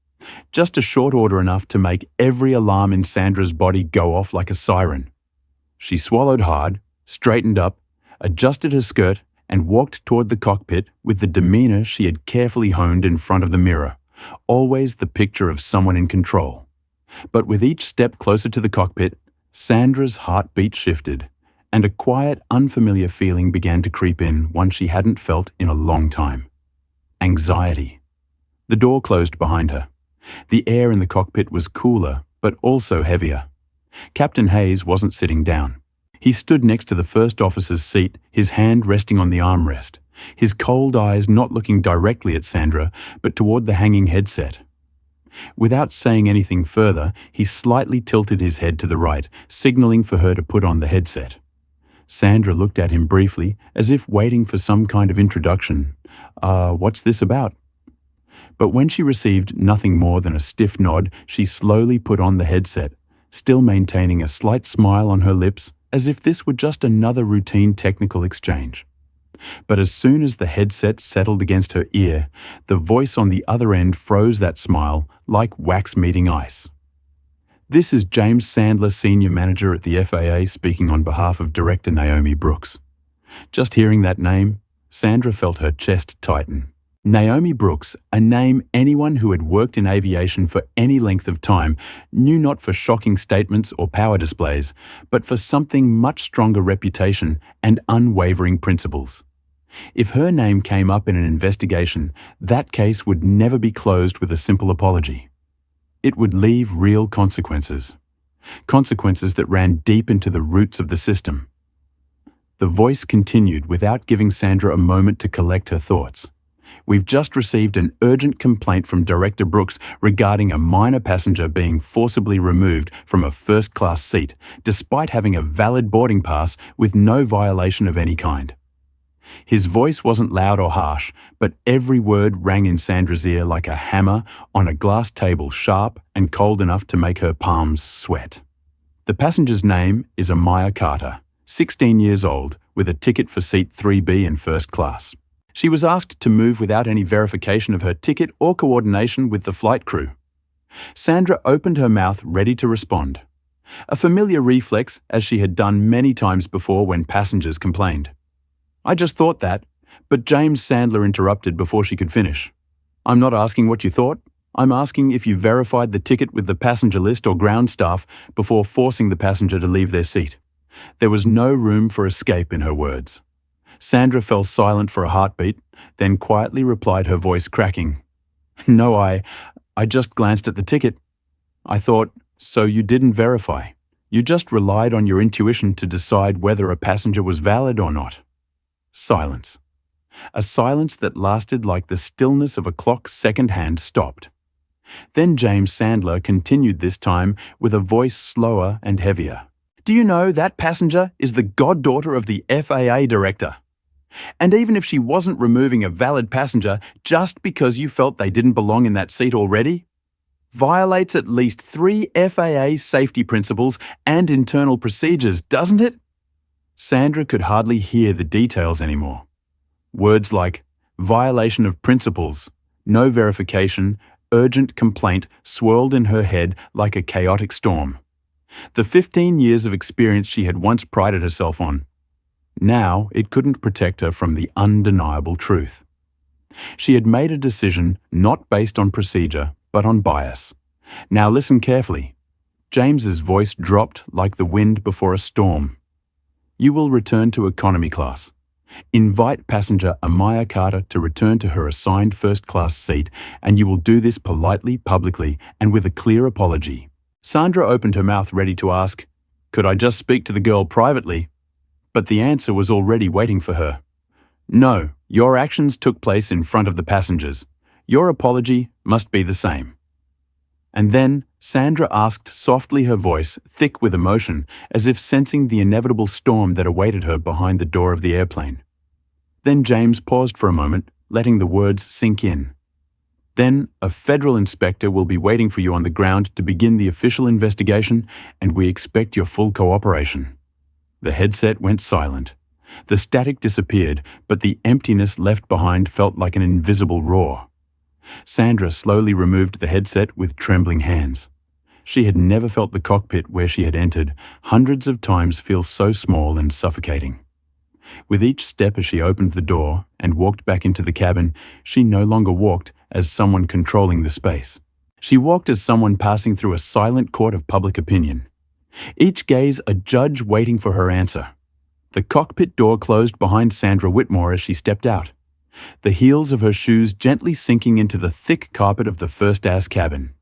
Just a short order enough to make every alarm in Sandra's body go off like a siren. She swallowed hard, straightened up, adjusted her skirt, and walked toward the cockpit with the demeanor she had carefully honed in front of the mirror, always the picture of someone in control. But with each step closer to the cockpit, Sandra's heartbeat shifted, and a quiet, unfamiliar feeling began to creep in, one she hadn't felt in a long time. Anxiety. The door closed behind her. The air in the cockpit was cooler, but also heavier. Captain Hayes wasn't sitting down. He stood next to the first officer's seat, his hand resting on the armrest, his cold eyes not looking directly at Sandra, but toward the hanging headset. Without saying anything further, he slightly tilted his head to the right, signaling for her to put on the headset. Sandra looked at him briefly, as if waiting for some kind of introduction. What's this about?" But when she received nothing more than a stiff nod, she slowly put on the headset, still maintaining a slight smile on her lips, as if this were just another routine technical exchange. But as soon as the headset settled against her ear, the voice on the other end froze that smile like wax meeting ice. "This is James Sandler, Senior Manager at the FAA, speaking on behalf of Director Naomi Brooks." Just hearing that name, Sandra felt her chest tighten. Naomi Brooks, a name anyone who had worked in aviation for any length of time knew, not for shocking statements or power displays, but for something much stronger: reputation and unwavering principles. If her name came up in an investigation, that case would never be closed with a simple apology. It would leave real consequences. Consequences that ran deep into the roots of the system. The voice continued without giving Sandra a moment to collect her thoughts. "We've just received an urgent complaint from Director Brooks regarding a minor passenger being forcibly removed from a first-class seat, despite having a valid boarding pass with no violation of any kind." His voice wasn't loud or harsh, but every word rang in Sandra's ear like a hammer on a glass table, sharp and cold enough to make her palms sweat. "The passenger's name is Amaya Carter, 16 years old, with a ticket for seat 3B in first class. She was asked to move without any verification of her ticket or coordination with the flight crew." Sandra opened her mouth, ready to respond. A familiar reflex, as she had done many times before when passengers complained. "I just thought that," but James Sandler interrupted before she could finish. "I'm not asking what you thought. I'm asking if you verified the ticket with the passenger list or ground staff before forcing the passenger to leave their seat." There was no room for escape in her words. Sandra fell silent for a heartbeat, then quietly replied, her voice cracking. "No, I just glanced at the ticket. I thought, so you didn't verify. You just relied on your intuition to decide whether a passenger was valid or not." Silence. A silence that lasted like the stillness of a clock second-hand stopped. Then James Sandler continued, this time with a voice slower and heavier. "Do you know that passenger is the goddaughter of the FAA director?" And even if she wasn't removing a valid passenger just because you felt they didn't belong in that seat already, violates at least 3 FAA safety principles and internal procedures, doesn't it? Sandra could hardly hear the details anymore. Words like violation of principles, no verification, urgent complaint swirled in her head like a chaotic storm. The 15 years of experience she had once prided herself on, now it couldn't protect her from the undeniable truth. She had made a decision not based on procedure, but on bias. Now listen carefully. James's voice dropped like the wind before a storm. You will return to economy class. Invite passenger Amaya Carter to return to her assigned first-class seat, and you will do this politely, publicly, and with a clear apology. Sandra opened her mouth ready to ask, "Could I just speak to the girl privately?" But the answer was already waiting for her. No, your actions took place in front of the passengers. Your apology must be the same. And then Sandra asked softly, her voice thick with emotion, as if sensing the inevitable storm that awaited her behind the door of the airplane. Then James paused for a moment, letting the words sink in. Then a federal inspector will be waiting for you on the ground to begin the official investigation, and we expect your full cooperation. The headset went silent. The static disappeared, but the emptiness left behind felt like an invisible roar. Sandra slowly removed the headset with trembling hands. She had never felt the cockpit where she had entered hundreds of times feel so small and suffocating. With each step as she opened the door and walked back into the cabin, she no longer walked as someone controlling the space. She walked as someone passing through a silent court of public opinion. Each gaze a judge waiting for her answer. The cockpit door closed behind Sandra Whitmore as she stepped out, the heels of her shoes gently sinking into the thick carpet of the first-class cabin.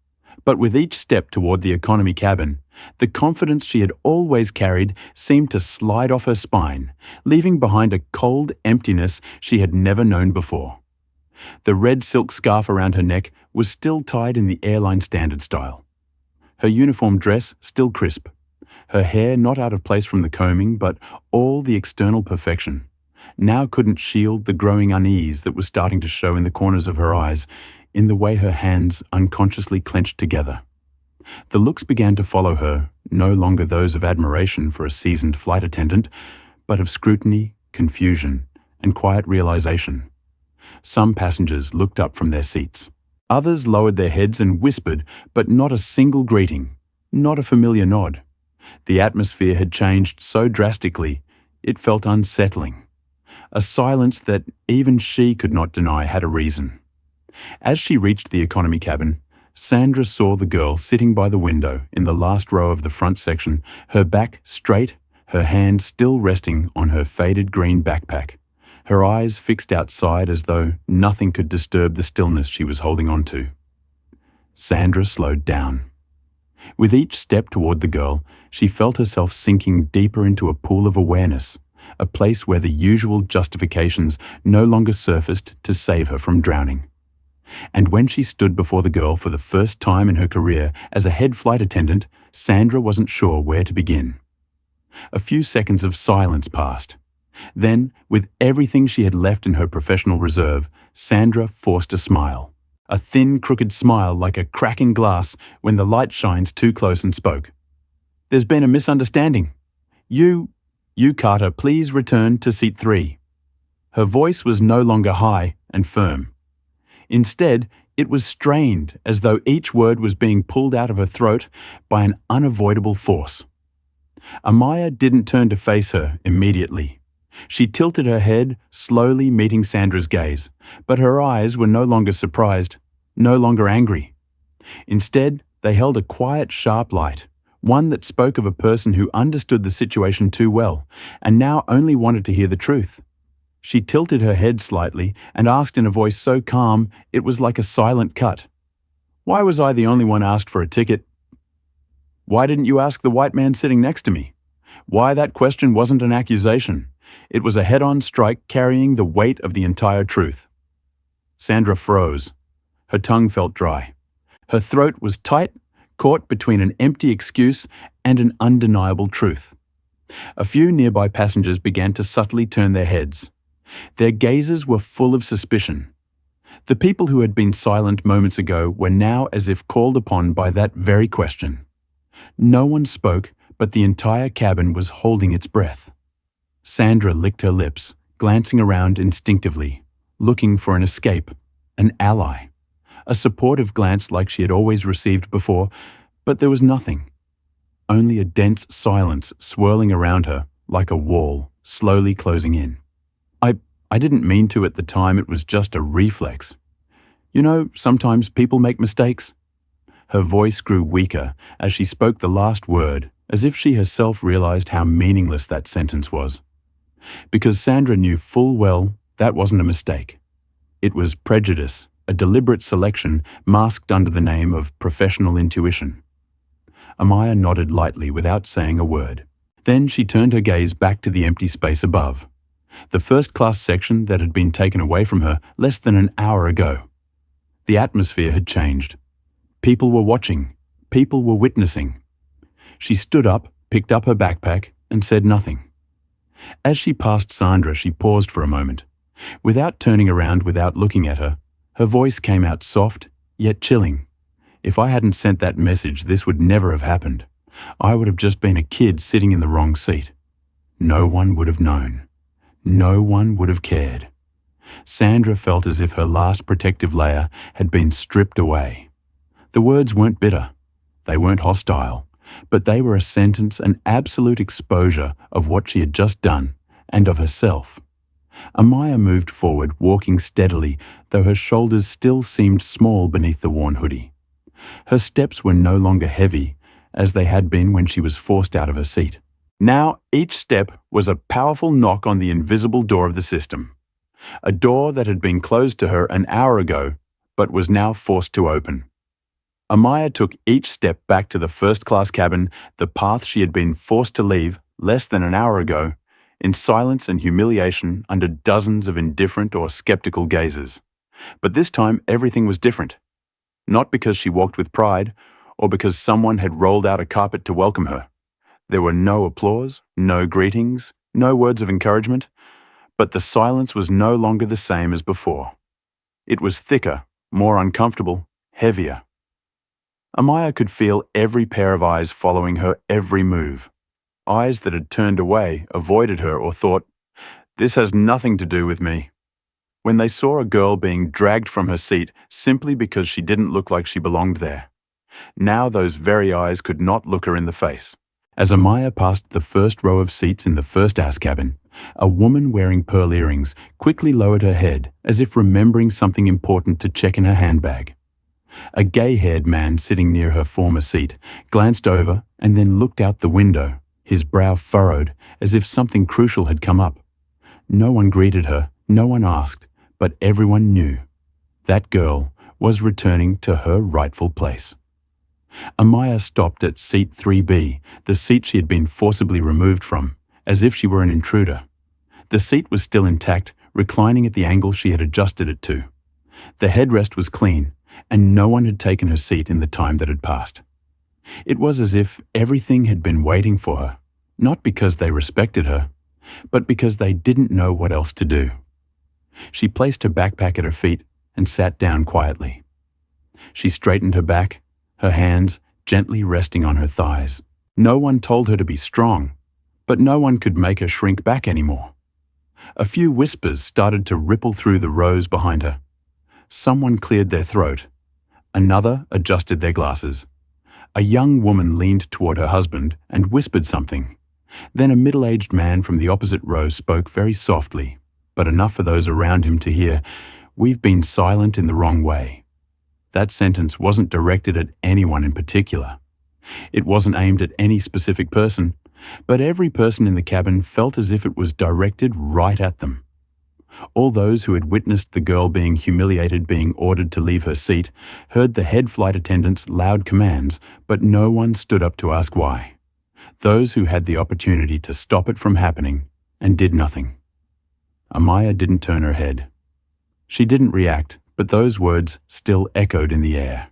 But with each step toward the economy cabin, the confidence she had always carried seemed to slide off her spine, leaving behind a cold emptiness she had never known before. The red silk scarf around her neck was still tied in the airline standard style. Her uniform dress still crisp. Her hair not out of place from the combing, but all the external perfection, now couldn't shield the growing unease that was starting to show in the corners of her eyes, in the way her hands unconsciously clenched together. The looks began to follow her, no longer those of admiration for a seasoned flight attendant, but of scrutiny, confusion, and quiet realization. Some passengers looked up from their seats. Others lowered their heads and whispered, but not a single greeting, not a familiar nod. The atmosphere had changed so drastically, it felt unsettling. A silence that even she could not deny had a reason. As she reached the economy cabin, Sandra saw the girl sitting by the window in the last row of the front section, her back straight, her hand still resting on her faded green backpack, her eyes fixed outside as though nothing could disturb the stillness she was holding on to. Sandra slowed down. With each step toward the girl, she felt herself sinking deeper into a pool of awareness, a place where the usual justifications no longer surfaced to save her from drowning. And when she stood before the girl for the first time in her career as a head flight attendant, Sandra wasn't sure where to begin. A few seconds of silence passed. Then, with everything she had left in her professional reserve, Sandra forced a smile. A thin, crooked smile like a crack in glass when the light shines too close, and spoke. "There's been a misunderstanding. You, Carter, please return to seat 3. Her voice was no longer high and firm. Instead, it was strained, as though each word was being pulled out of her throat by an unavoidable force. Amaya didn't turn to face her immediately. She tilted her head, slowly meeting Sandra's gaze, but her eyes were no longer surprised, no longer angry. Instead, they held a quiet, sharp light, one that spoke of a person who understood the situation too well, and now only wanted to hear the truth. She tilted her head slightly and asked in a voice so calm it was like a silent cut. "Why was I the only one asked for a ticket? Why didn't you ask the white man sitting next to me? Why that question wasn't an accusation? It was a head-on strike carrying the weight of the entire truth." Sandra froze. Her tongue felt dry. Her throat was tight, caught between an empty excuse and an undeniable truth. A few nearby passengers began to subtly turn their heads. Their gazes were full of suspicion. The people who had been silent moments ago were now as if called upon by that very question. No one spoke, but the entire cabin was holding its breath. Sandra licked her lips, glancing around instinctively, looking for an escape, an ally, a supportive glance like she had always received before, but there was nothing. Only a dense silence swirling around her, like a wall, slowly closing in. I didn't mean to at the time, it was just a reflex. You know, sometimes people make mistakes. Her voice grew weaker as she spoke the last word, as if she herself realized how meaningless that sentence was. Because Sandra knew full well that wasn't a mistake. It was prejudice, a deliberate selection masked under the name of professional intuition. Amaya nodded lightly without saying a word. Then she turned her gaze back to the empty space above. The first-class section that had been taken away from her less than an hour ago. The atmosphere had changed. People were watching. People were witnessing. She stood up, picked up her backpack, and said nothing. As she passed Sandra, she paused for a moment. Without turning around, without looking at her, her voice came out soft, yet chilling. If I hadn't sent that message, this would never have happened. I would have just been a kid sitting in the wrong seat. No one would have known. No one would have cared. Sandra felt as if her last protective layer had been stripped away. The words weren't bitter. They weren't hostile. But they were a sentence, an absolute exposure of what she had just done, and of herself. Amaya moved forward, walking steadily, though her shoulders still seemed small beneath the worn hoodie. Her steps were no longer heavy, as they had been when she was forced out of her seat. Now, each step was a powerful knock on the invisible door of the system. A door that had been closed to her an hour ago, but was now forced to open. Amaya took each step back to the first-class cabin, the path she had been forced to leave less than an hour ago, in silence and humiliation under dozens of indifferent or skeptical gazes. But this time, everything was different. Not because she walked with pride, or because someone had rolled out a carpet to welcome her. There were no applause, no greetings, no words of encouragement, but the silence was no longer the same as before. It was thicker, more uncomfortable, heavier. Amaya could feel every pair of eyes following her every move. Eyes that had turned away, avoided her, or thought, "This has nothing to do with me." When they saw a girl being dragged from her seat simply because she didn't look like she belonged there. Now those very eyes could not look her in the face. As Amaya passed the first row of seats in the first ass cabin, a woman wearing pearl earrings quickly lowered her head as if remembering something important to check in her handbag. A gay-haired man sitting near her former seat glanced over and then looked out the window, his brow furrowed as if something crucial had come up. No one greeted her, no one asked, but everyone knew. That girl was returning to her rightful place. Amaya stopped at seat 3B, the seat she had been forcibly removed from, as if she were an intruder. The seat was still intact, reclining at the angle she had adjusted it to. The headrest was clean, and no one had taken her seat in the time that had passed. It was as if everything had been waiting for her, not because they respected her, but because they didn't know what else to do. She placed her backpack at her feet and sat down quietly. She straightened her back, her hands gently resting on her thighs. No one told her to be strong, but no one could make her shrink back anymore. A few whispers started to ripple through the rows behind her. Someone cleared their throat. Another adjusted their glasses. A young woman leaned toward her husband and whispered something. Then a middle-aged man from the opposite row spoke very softly, but enough for those around him to hear, "We've been silent in the wrong way." That sentence wasn't directed at anyone in particular. It wasn't aimed at any specific person, but every person in the cabin felt as if it was directed right at them. All those who had witnessed the girl being humiliated, being ordered to leave her seat, heard the head flight attendant's loud commands, but no one stood up to ask why. Those who had the opportunity to stop it from happening and did nothing. Amaya didn't turn her head. She didn't react, but those words still echoed in the air.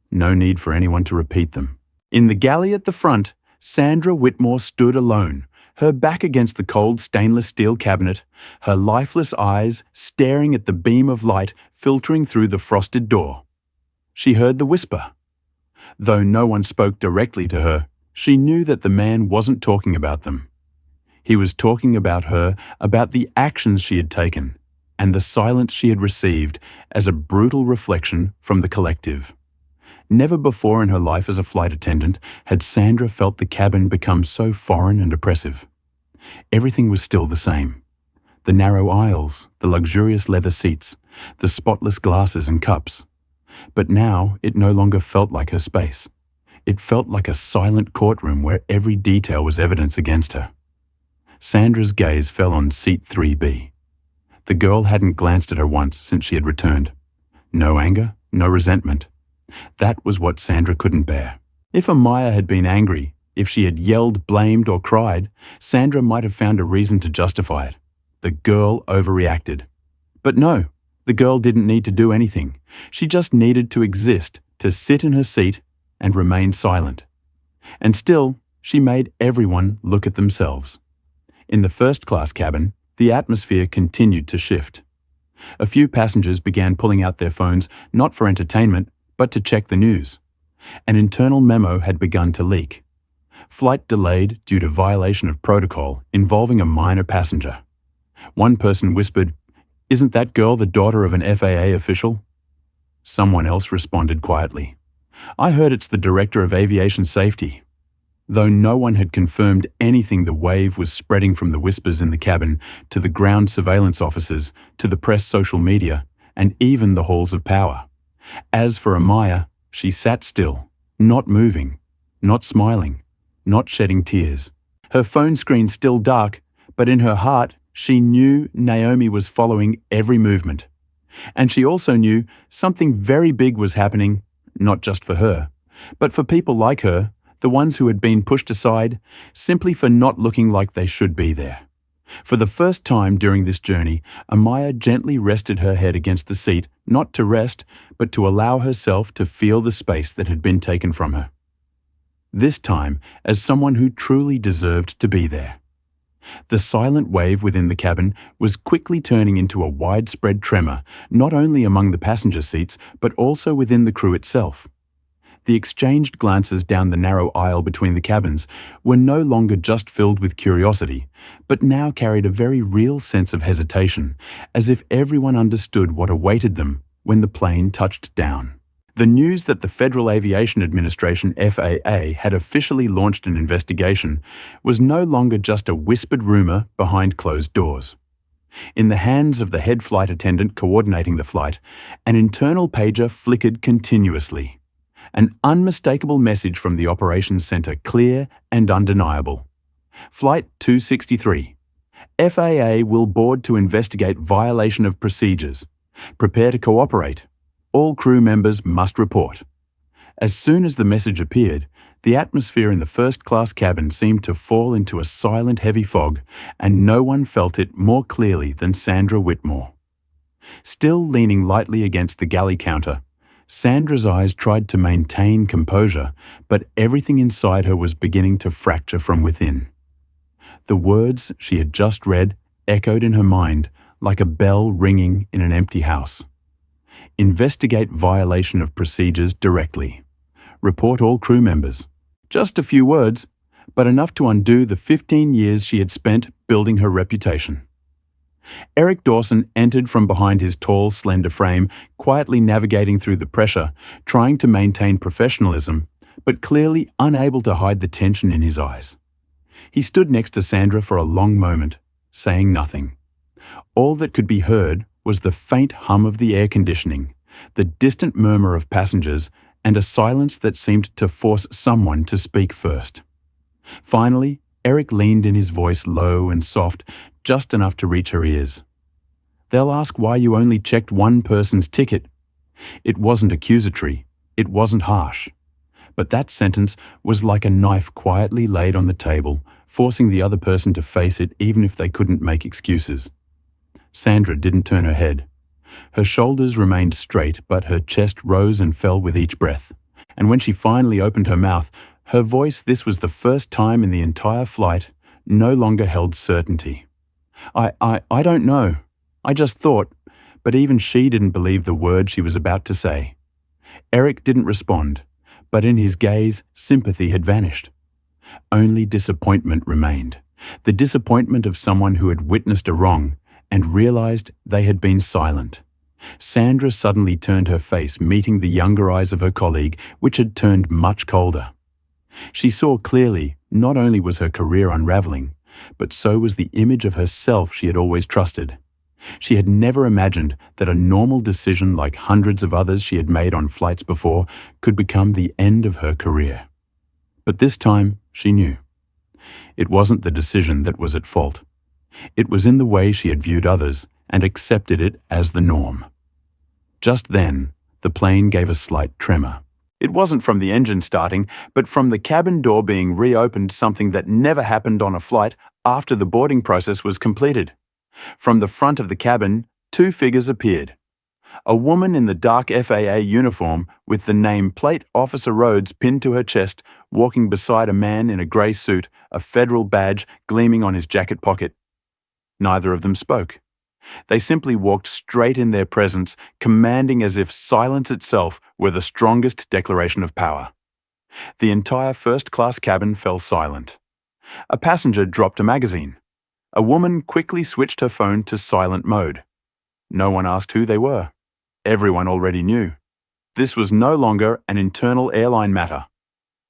No need for anyone to repeat them. In the galley at the front, Sandra Whitmore stood alone, Her back against the cold stainless steel cabinet, her lifeless eyes staring at the beam of light filtering through the frosted door. She heard the whisper. Though no one spoke directly to her, she knew that the man wasn't talking about them. He was talking about her, about the actions she had taken, and the silence she had received as a brutal reflection from the collective. Never before in her life as a flight attendant had Sandra felt the cabin become so foreign and oppressive. Everything was still the same. The narrow aisles, the luxurious leather seats, the spotless glasses and cups. But now it no longer felt like her space. It felt like a silent courtroom where every detail was evidence against her. Sandra's gaze fell on seat 3B. The girl hadn't glanced at her once since she had returned. No anger, no resentment. That was what Sandra couldn't bear. If Amaya had been angry, if she had yelled, blamed, or cried, Sandra might have found a reason to justify it. The girl overreacted. But no, the girl didn't need to do anything. She just needed to exist, to sit in her seat and remain silent. And still, she made everyone look at themselves. In the first-class cabin, the atmosphere continued to shift. A few passengers began pulling out their phones, not for entertainment, but to check the news. An internal memo had begun to leak. Flight delayed due to violation of protocol involving a minor passenger. One person whispered, "Isn't that girl the daughter of an FAA official?" Someone else responded quietly, "I heard it's the director of aviation safety." Though no one had confirmed anything, the wave was spreading from the whispers in the cabin to the ground surveillance officers, to the press social media, and even the halls of power. As for Amaya, she sat still, not moving, not smiling, not shedding tears. Her phone screen still dark, but in her heart, she knew Naomi was following every movement. And she also knew something very big was happening, not just for her, but for people like her, the ones who had been pushed aside simply for not looking like they should be there. For the first time during this journey, Amaya gently rested her head against the seat, not to rest, but to allow herself to feel the space that had been taken from her. This time, as someone who truly deserved to be there. The silent wave within the cabin was quickly turning into a widespread tremor, not only among the passenger seats, but also within the crew itself. The exchanged glances down the narrow aisle between the cabins were no longer just filled with curiosity, but now carried a very real sense of hesitation, as if everyone understood what awaited them when the plane touched down. The news that the Federal Aviation Administration (FAA) had officially launched an investigation was no longer just a whispered rumor behind closed doors. In the hands of the head flight attendant coordinating the flight, an internal pager flickered continuously. An unmistakable message from the operations center, clear and undeniable. Flight 263. FAA will board to investigate violation of procedures. Prepare to cooperate. All crew members must report. As soon as the message appeared, the atmosphere in the first-class cabin seemed to fall into a silent, heavy fog, and no one felt it more clearly than Sandra Whitmore. Still leaning lightly against the galley counter, Sandra's eyes tried to maintain composure, but everything inside her was beginning to fracture from within. The words she had just read echoed in her mind like a bell ringing in an empty house. Investigate violation of procedures directly. Report all crew members. Just a few words, but enough to undo the 15 years she had spent building her reputation. Eric Dawson entered from behind his tall, slender frame, quietly navigating through the pressure, trying to maintain professionalism, but clearly unable to hide the tension in his eyes. He stood next to Sandra for a long moment, saying nothing. All that could be heard was the faint hum of the air conditioning, the distant murmur of passengers, and a silence that seemed to force someone to speak first. Finally, Eric leaned in, his voice low and soft, just enough to reach her ears. "They'll ask why you only checked one person's ticket." It wasn't accusatory, it wasn't harsh. But that sentence was like a knife quietly laid on the table, forcing the other person to face it even if they couldn't make excuses. Sandra didn't turn her head. Her shoulders remained straight, but her chest rose and fell with each breath. And when she finally opened her mouth, her voice, this was the first time in the entire flight, no longer held certainty. I don't know. I just thought," but even she didn't believe the word she was about to say. Eric didn't respond, but in his gaze, sympathy had vanished. Only disappointment remained, the disappointment of someone who had witnessed a wrong and realized they had been silent. Sandra suddenly turned her face, meeting the younger eyes of her colleague, which had turned much colder. She saw clearly not only was her career unraveling, but so was the image of herself she had always trusted. She had never imagined that a normal decision like hundreds of others she had made on flights before could become the end of her career. But this time, she knew. It wasn't the decision that was at fault. It was in the way she had viewed others and accepted it as the norm. Just then, the plane gave a slight tremor. It wasn't from the engine starting, but from the cabin door being reopened, something that never happened on a flight after the boarding process was completed. From the front of the cabin, two figures appeared. A woman in the dark FAA uniform with the name Plate Officer Rhodes pinned to her chest, walking beside a man in a grey suit, a federal badge gleaming on his jacket pocket. Neither of them spoke. They simply walked straight in their presence, commanding as if silence itself were the strongest declaration of power. The entire first-class cabin fell silent. A passenger dropped a magazine. A woman quickly switched her phone to silent mode. No one asked who they were. Everyone already knew. This was no longer an internal airline matter.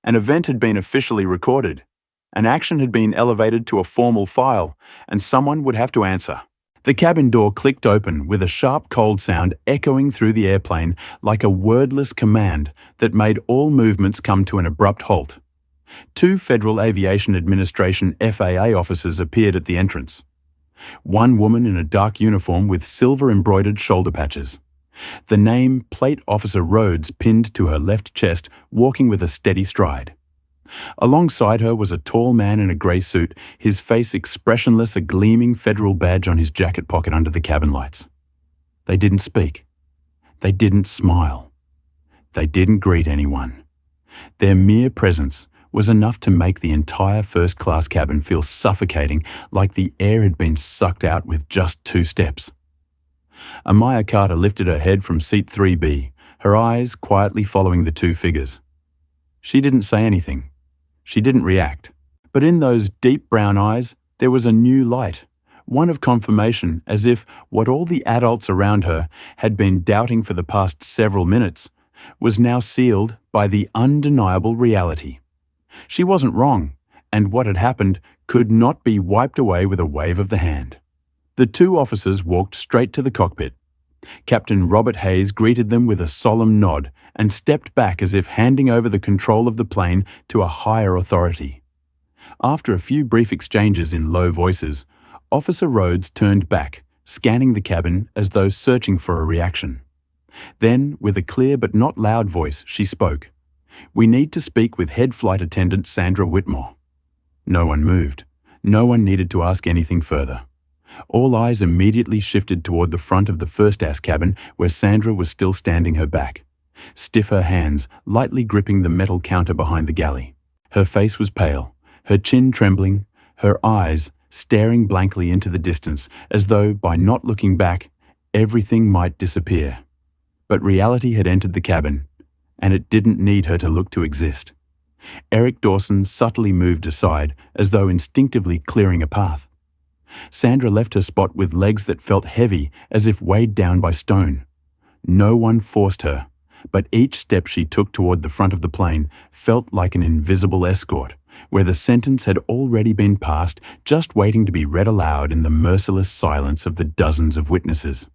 An event had been officially recorded. An action had been elevated to a formal file, and someone would have to answer. The cabin door clicked open with a sharp cold sound echoing through the airplane like a wordless command that made all movements come to an abrupt halt. Two Federal Aviation Administration FAA officers appeared at the entrance. One woman in a dark uniform with silver-embroidered shoulder patches. The name Plate Officer Rhodes pinned to her left chest, walking with a steady stride. Alongside her was a tall man in a grey suit, his face expressionless, a gleaming federal badge on his jacket pocket under the cabin lights. They didn't speak. They didn't smile. They didn't greet anyone. Their mere presence was enough to make the entire first-class cabin feel suffocating, like the air had been sucked out with just 2 steps. Amaya Carter lifted her head from seat 3B, her eyes quietly following the two figures. She didn't say anything. She didn't react. But in those deep brown eyes, there was a new light, one of confirmation, as if what all the adults around her had been doubting for the past several minutes was now sealed by the undeniable reality. She wasn't wrong, and what had happened could not be wiped away with a wave of the hand. The two officers walked straight to the cockpit. Captain Robert Hayes greeted them with a solemn nod and stepped back as if handing over the control of the plane to a higher authority. After a few brief exchanges in low voices, Officer Rhodes turned back, scanning the cabin as though searching for a reaction. Then, with a clear but not loud voice, she spoke. "We need to speak with Head Flight Attendant Sandra Whitmore." No one moved. No one needed to ask anything further. All eyes immediately shifted toward the front of the first-class cabin where Sandra was still standing her back, stiff her hands lightly gripping the metal counter behind the galley. Her face was pale, her chin trembling, her eyes staring blankly into the distance as though, by not looking back, everything might disappear. But reality had entered the cabin, and it didn't need her to look to exist. Eric Dawson subtly moved aside as though instinctively clearing a path. Sandra left her spot with legs that felt heavy as if weighed down by stone. No one forced her, but each step she took toward the front of the plane felt like an invisible escort, where the sentence had already been passed, just waiting to be read aloud in the merciless silence of the dozens of witnesses.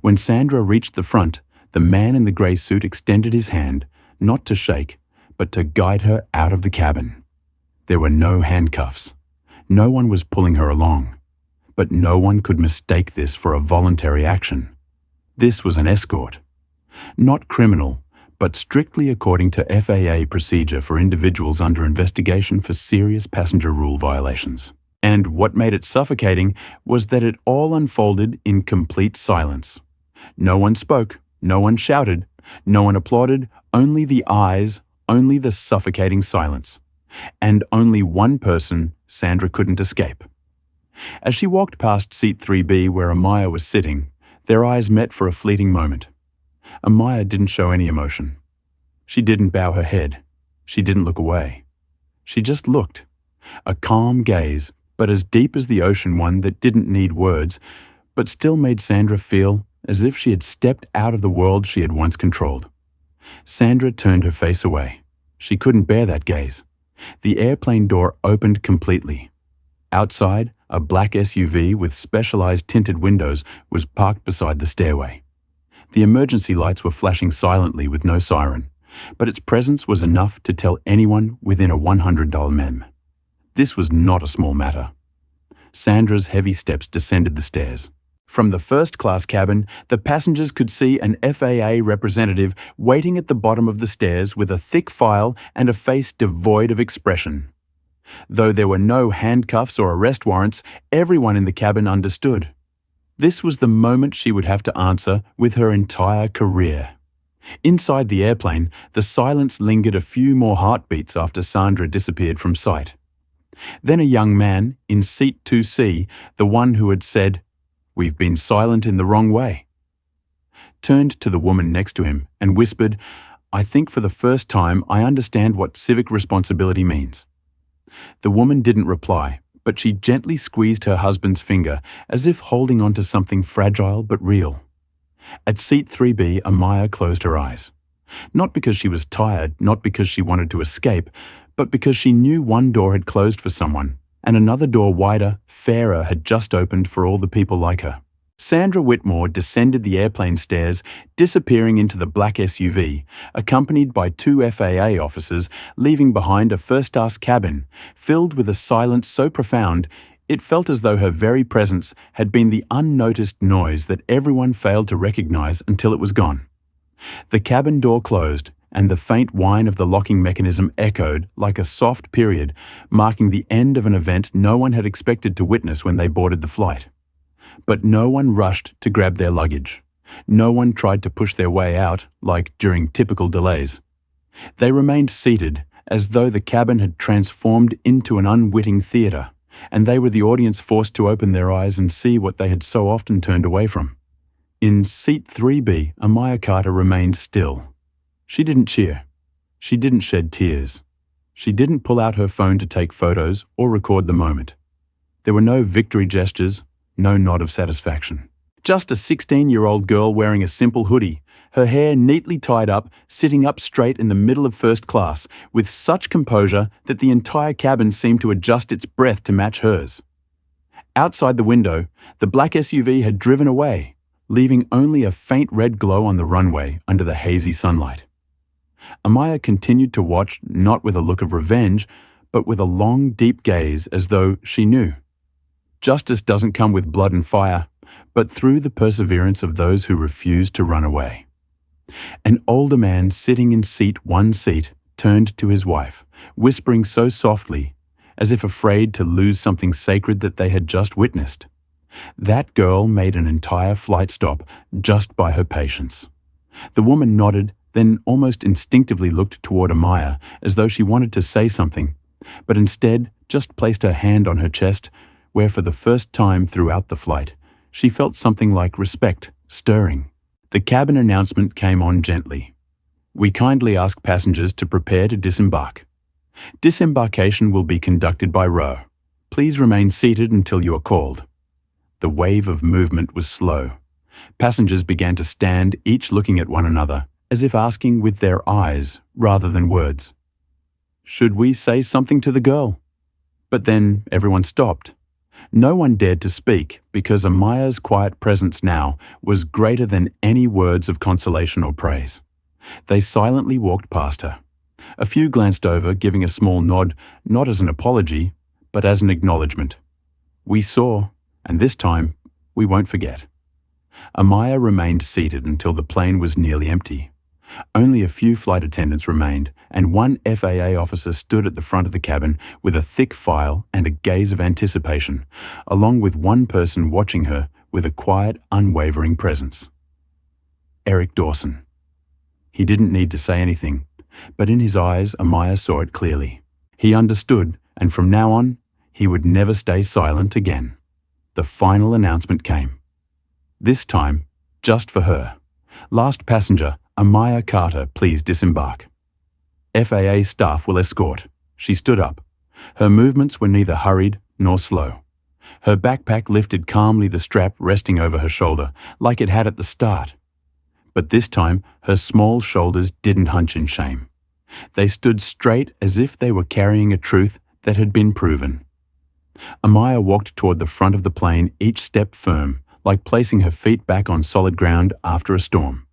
When Sandra reached the front, the man in the grey suit extended his hand, not to shake, but to guide her out of the cabin. There were no handcuffs. No one was pulling her along. But no one could mistake this for a voluntary action. This was an escort. Not criminal, but strictly according to FAA procedure for individuals under investigation for serious passenger rule violations. And what made it suffocating was that it all unfolded in complete silence. No one spoke, no one shouted, no one applauded, only the eyes, only the suffocating silence. And only one person Sandra couldn't escape. As she walked past seat 3B where Amaya was sitting, their eyes met for a fleeting moment. Amaya didn't show any emotion. She didn't bow her head. She didn't look away. She just looked. A calm gaze, but as deep as the ocean one that didn't need words, but still made Sandra feel as if she had stepped out of the world she had once controlled. Sandra turned her face away. She couldn't bear that gaze. The airplane door opened completely. Outside, a black SUV with specialized tinted windows was parked beside the stairway. The emergency lights were flashing silently with no siren, but its presence was enough to tell anyone within a $100 mem. This was not a small matter. Sandra's heavy steps descended the stairs. From the first-class cabin, the passengers could see an FAA representative waiting at the bottom of the stairs with a thick file and a face devoid of expression. Though there were no handcuffs or arrest warrants, everyone in the cabin understood. This was the moment she would have to answer with her entire career. Inside the airplane, the silence lingered a few more heartbeats after Sandra disappeared from sight. Then a young man, in seat 2C, the one who had said, "We've been silent in the wrong way," turned to the woman next to him and whispered, "I think for the first time I understand what civic responsibility means." The woman didn't reply, but she gently squeezed her husband's finger as if holding on to something fragile but real. At seat 3B, Amaya closed her eyes. Not because she was tired, not because she wanted to escape, but because she knew one door had closed for someone, and another door wider, fairer, had just opened for all the people like her. Sandra Whitmore descended the airplane stairs, disappearing into the black SUV, accompanied by two FAA officers, leaving behind a first-class cabin, filled with a silence so profound it felt as though her very presence had been the unnoticed noise that everyone failed to recognize until it was gone. The cabin door closed, and the faint whine of the locking mechanism echoed like a soft period, marking the end of an event no one had expected to witness when they boarded the flight. But no one rushed to grab their luggage. No one tried to push their way out, like during typical delays. They remained seated, as though the cabin had transformed into an unwitting theater, and they were the audience forced to open their eyes and see what they had so often turned away from. In seat 3B, Amaya Carter remained still. She didn't cheer. She didn't shed tears. She didn't pull out her phone to take photos or record the moment. There were no victory gestures, no nod of satisfaction. Just a 16-year-old girl wearing a simple hoodie, her hair neatly tied up, sitting up straight in the middle of first class, with such composure that the entire cabin seemed to adjust its breath to match hers. Outside the window, the black SUV had driven away, leaving only a faint red glow on the runway under the hazy sunlight. Amaya continued to watch, not with a look of revenge, but with a long, deep gaze as though she knew. Justice doesn't come with blood and fire, but through the perseverance of those who refuse to run away. An older man sitting in seat 1C turned to his wife, whispering so softly, as if afraid to lose something sacred that they had just witnessed. That girl made an entire flight stop just by her patience. The woman nodded, then almost instinctively looked toward Amaya as though she wanted to say something, but instead just placed her hand on her chest, where for the first time throughout the flight, she felt something like respect stirring. The cabin announcement came on gently. "We kindly ask passengers to prepare to disembark. Disembarkation will be conducted by row. Please remain seated until you are called." The wave of movement was slow. Passengers began to stand, each looking at one another, as if asking with their eyes rather than words. "Should we say something to the girl?" But then everyone stopped. No one dared to speak because Amaya's quiet presence now was greater than any words of consolation or praise. They silently walked past her. A few glanced over, giving a small nod, not as an apology, but as an acknowledgement. "We saw, and this time, we won't forget." Amaya remained seated until the plane was nearly empty. Only a few flight attendants remained, and one FAA officer stood at the front of the cabin with a thick file and a gaze of anticipation, along with one person watching her with a quiet, unwavering presence. Eric Dawson. He didn't need to say anything, but in his eyes, Amaya saw it clearly. He understood, and from now on, he would never stay silent again. The final announcement came. This time, just for her. Last passenger, Amaya Carter, please disembark. FAA staff will escort. She stood up. Her movements were neither hurried nor slow. Her backpack lifted calmly, the strap resting over her shoulder, like it had at the start. But this time, her small shoulders didn't hunch in shame. They stood straight as if they were carrying a truth that had been proven. Amaya walked toward the front of the plane, each step firm, like placing her feet back on solid ground after a storm.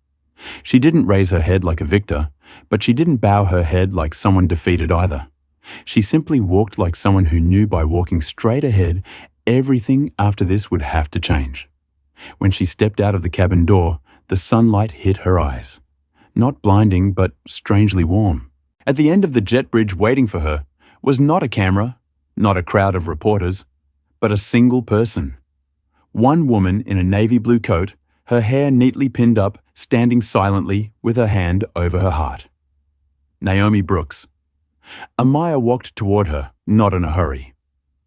She didn't raise her head like a victor, but she didn't bow her head like someone defeated either. She simply walked like someone who knew by walking straight ahead, everything after this would have to change. When she stepped out of the cabin door, the sunlight hit her eyes. Not blinding, but strangely warm. At the end of the jet bridge waiting for her was not a camera, not a crowd of reporters, but a single person. One woman in a navy blue coat, her hair neatly pinned up, standing silently with her hand over her heart. Naomi Brooks. Amaya walked toward her, not in a hurry.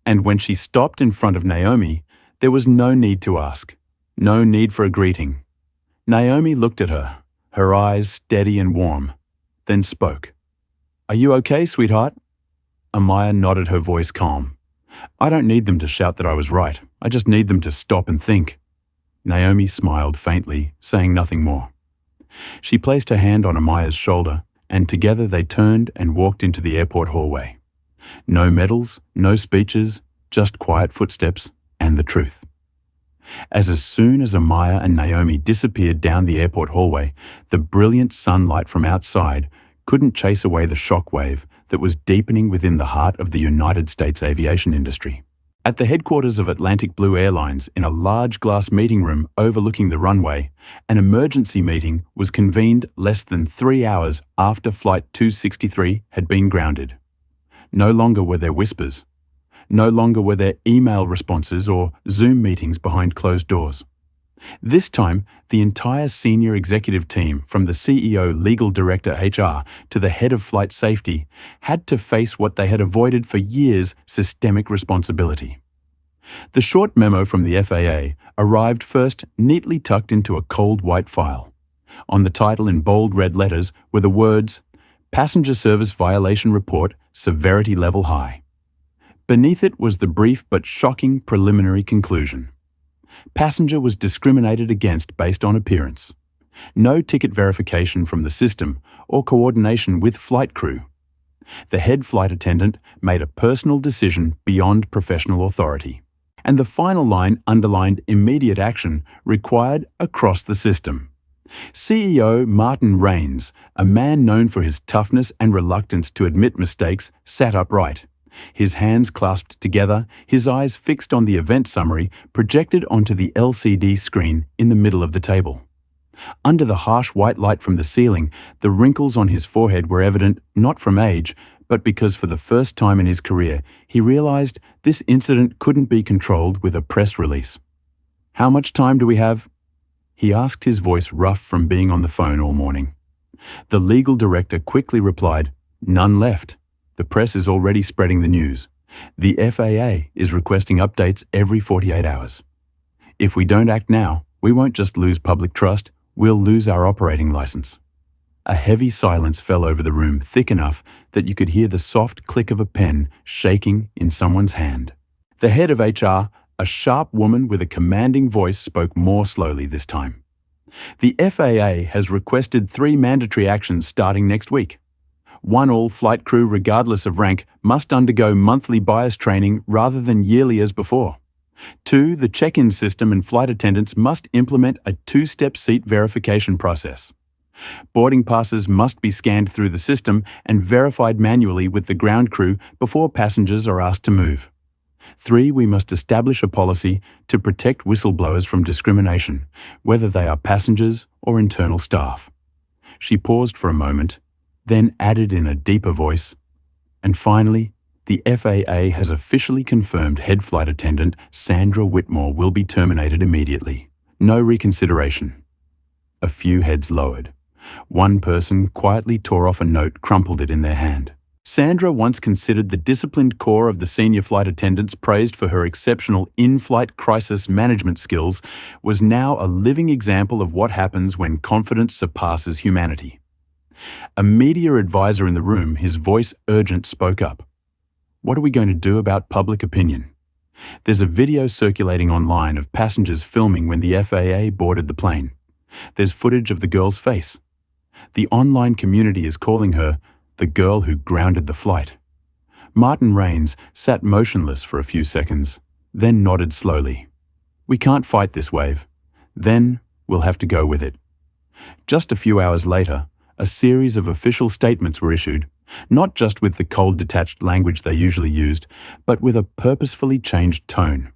And when she stopped in front of Naomi, there was no need to ask, no need for a greeting. Naomi looked at her eyes steady and warm, then spoke. "Are you okay, sweetheart?" Amaya nodded, her voice calm. "I don't need them to shout that I was right. I just need them to stop and think." Naomi smiled faintly, saying nothing more. She placed her hand on Amaya's shoulder, and together they turned and walked into the airport hallway. No medals, no speeches, just quiet footsteps and the truth. As soon as Amaya and Naomi disappeared down the airport hallway, the brilliant sunlight from outside couldn't chase away the shockwave that was deepening within the heart of the United States aviation industry. At the headquarters of Atlantic Blue Airlines, in a large glass meeting room overlooking the runway, an emergency meeting was convened less than 3 hours after Flight 263 had been grounded. No longer were there whispers. No longer were there email responses or Zoom meetings behind closed doors. This time, the entire senior executive team, from the CEO, legal director, HR, to the head of flight safety, had to face what they had avoided for years: systemic responsibility. The short memo from the FAA arrived first, neatly tucked into a cold white file. On the title in bold red letters were the words, "Passenger Service Violation Report, Severity Level High." Beneath it was the brief but shocking preliminary conclusion. Passenger was discriminated against based on appearance. No ticket verification from the system or coordination with flight crew. The head flight attendant made a personal decision beyond professional authority. And the final line underlined immediate action required across the system. CEO Martin Raines, a man known for his toughness and reluctance to admit mistakes, sat upright. His hands clasped together, his eyes fixed on the event summary projected onto the LCD screen in the middle of the table. Under the harsh white light from the ceiling, the wrinkles on his forehead were evident not from age, but because for the first time in his career, he realized this incident couldn't be controlled with a press release. "How much time do we have?" he asked, his voice rough from being on the phone all morning. The legal director quickly replied, "None left. The press is already spreading the news. The FAA is requesting updates every 48 hours. If we don't act now, we won't just lose public trust, we'll lose our operating license." A heavy silence fell over the room, thick enough that you could hear the soft click of a pen shaking in someone's hand. The head of HR, a sharp woman with a commanding voice, spoke more slowly this time. "The FAA has requested 3 mandatory actions starting next week. 1, all flight crew, regardless of rank, must undergo monthly bias training rather than yearly as before. 2, the check-in system and flight attendants must implement a 2-step seat verification process. Boarding passes must be scanned through the system and verified manually with the ground crew before passengers are asked to move. 3, we must establish a policy to protect whistleblowers from discrimination, whether they are passengers or internal staff." She paused for a moment, then added in a deeper voice, "And finally, the FAA has officially confirmed head flight attendant Sandra Whitmore will be terminated immediately. No reconsideration." A few heads lowered. One person quietly tore off a note, crumpled it in their hand. Sandra, once considered the disciplined core of the senior flight attendants praised for her exceptional in-flight crisis management skills, was now a living example of what happens when confidence surpasses humanity. A media advisor in the room, his voice urgent, spoke up. "What are we going to do about public opinion?" There's a video circulating online of passengers filming when the FAA boarded the plane. There's footage of the girl's face. The online community is calling her the girl who grounded the flight. Martin Rains sat motionless for a few seconds, then nodded slowly. "We can't fight this wave. Then we'll have to go with it." Just a few hours later, a series of official statements were issued, not just with the cold, detached language they usually used, but with a purposefully changed tone.